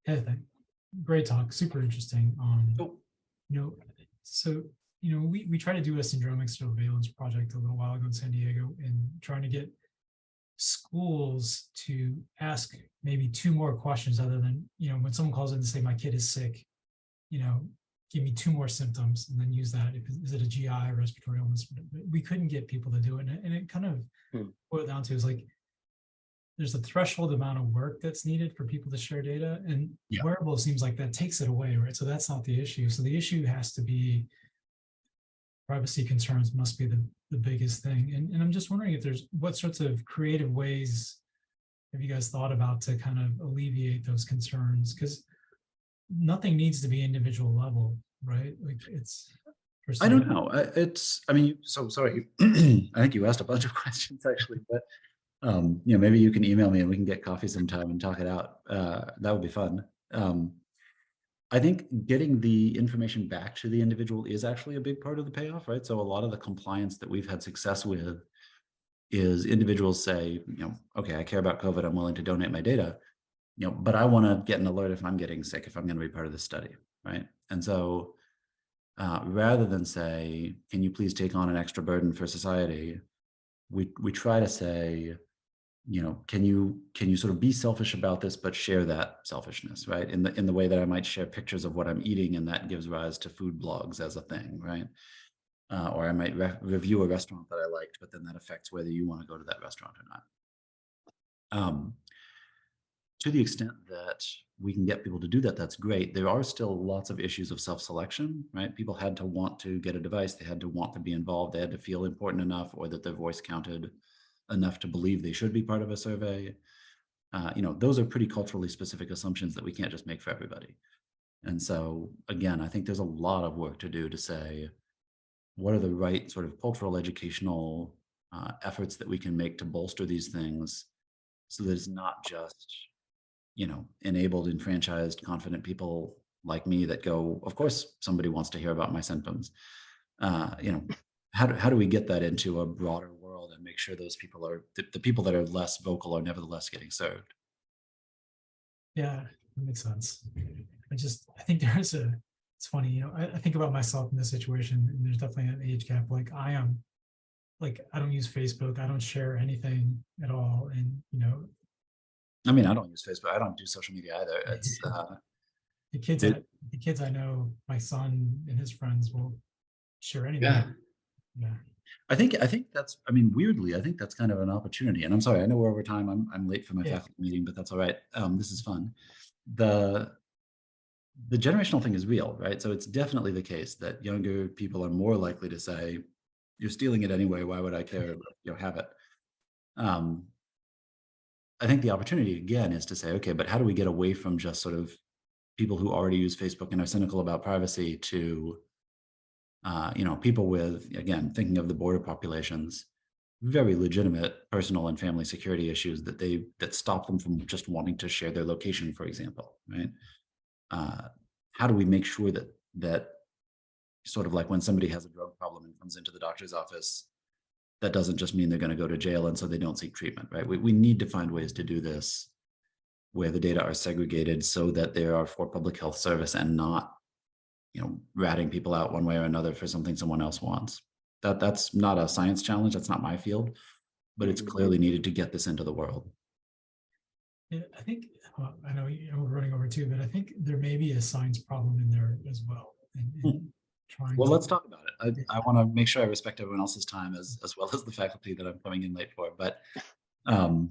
Speaker 4: Yeah, great talk, super interesting.
Speaker 2: Cool.
Speaker 4: You know, so you know, we tried to do a syndromic surveillance project a little while ago in San Diego, and trying to get schools to ask maybe 2 more questions other than, you know, when someone calls in and say my kid is sick, you know, give me 2 more symptoms, and then use that. Is it a GI, respiratory illness? We couldn't get people to do it, and it kind of boiled down to is like, there's a threshold amount of work that's needed for people to share data, and wearable seems like that takes it away, right? So that's not the issue. So the issue has to be privacy concerns must be the biggest thing. And I'm just wondering if there's, what sorts of creative ways have you guys thought about to kind of alleviate those concerns? Because nothing needs to be individual level, right? Like it's.
Speaker 2: I don't know. I mean, so sorry. I think you asked a bunch of questions actually, but you know, maybe you can email me and we can get coffee sometime and talk it out. That would be fun. I think getting the information back to the individual is actually a big part of the payoff, right? So a lot of the compliance that we've had success with is individuals say, you know, okay, I care about COVID, I'm willing to donate my data, you know, but I want to get an alert if I'm getting sick, if I'm going to be part of this study, right? And so rather than say, can you please take on an extra burden for society, we try to say, you know, can you sort of be selfish about this, but share that selfishness, right? In the way that I might share pictures of what I'm eating, and that gives rise to food blogs as a thing, right? Or I might review a restaurant that I liked, but then that affects whether you want to go to that restaurant or not. to the extent that we can get people to do that, that's great. There are still lots of issues of self-selection, right? People had to want to get a device. They had to want to be involved. They had to feel important enough, or that their voice counted enough to believe they should be part of a survey. Those are pretty culturally specific assumptions that we can't just make for everybody. And so, again, I think there's a lot of work to do to say, what are the right sort of cultural, educational efforts that we can make to bolster these things, so that it's not just, enabled, enfranchised, confident people like me that go, of course, somebody wants to hear about my symptoms. How do we get that into a broader world and make sure those people are, the people that are less vocal are nevertheless getting served?
Speaker 4: Yeah, that makes sense. I think it's funny, I think about myself in this situation, and there's definitely an age gap. Like I don't use Facebook. I don't share anything at all. And,
Speaker 2: I mean, I don't use Facebook. I don't do social media either. It's
Speaker 4: the kids I know, my son and his friends will share anything.
Speaker 2: yeah.
Speaker 4: Yeah.
Speaker 2: I think that's, weirdly, I think that's kind of an opportunity. And I'm sorry, I know we're over time. I'm late for my faculty meeting, but that's all right. This is fun. The generational thing is real, right? So it's definitely the case that younger people are more likely to say, "You're stealing it anyway. Why would I care? Have it." I think the opportunity again is to say, okay, but how do we get away from just sort of people who already use Facebook and are cynical about privacy to people with, again, thinking of the border populations, very legitimate personal and family security issues that stop them from just wanting to share their location, for example, right? How do we make sure that sort of like when somebody has a drug problem and comes into the doctor's office, that doesn't just mean they're going to go to jail and so they don't seek treatment, right? We need to find ways to do this where the data are segregated so that they are for public health service and not, ratting people out one way or another for something someone else wants. That's not a science challenge. That's not my field, but it's clearly needed to get this into the world.
Speaker 4: Yeah, I think, I know we're running over too, but I think there may be a science problem in there as well.
Speaker 2: Well, let's talk about it. I want to make sure I respect everyone else's time as well as the faculty that I'm coming in late for. But
Speaker 1: well,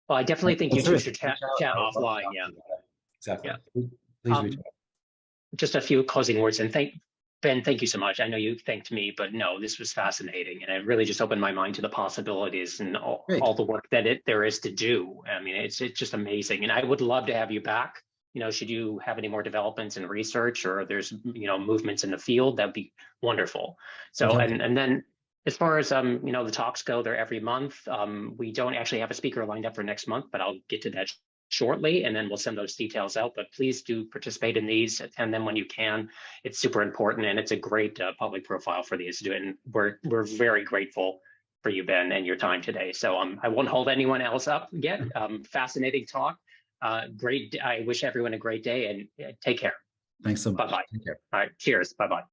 Speaker 1: I definitely think you two should chat offline. Yeah,
Speaker 2: exactly.
Speaker 1: Yeah.
Speaker 2: Please reach out.
Speaker 1: Just a few closing words, and Ben, thank you so much. I know you thanked me, but no, this was fascinating, and it really just opened my mind to the possibilities and all the work that there is to do. I mean, it's just amazing, and I would love to have you back. Should you have any more developments in research, or there's movements in the field, that'd be wonderful. So okay. and then as far as the talks go, they're every month. We don't actually have a speaker lined up for next month, but I'll get to that shortly, and then we'll send those details out. But please do participate in these, attend them when you can. It's super important, and it's a great public profile for the Institute, and we're very grateful for you, Ben, and your time today. So I won't hold anyone else up yet. Fascinating talk. Great. I wish everyone a great day, and take care.
Speaker 2: Thanks so much.
Speaker 1: Bye-bye.
Speaker 2: Take care.
Speaker 1: All right. Cheers. Bye-bye.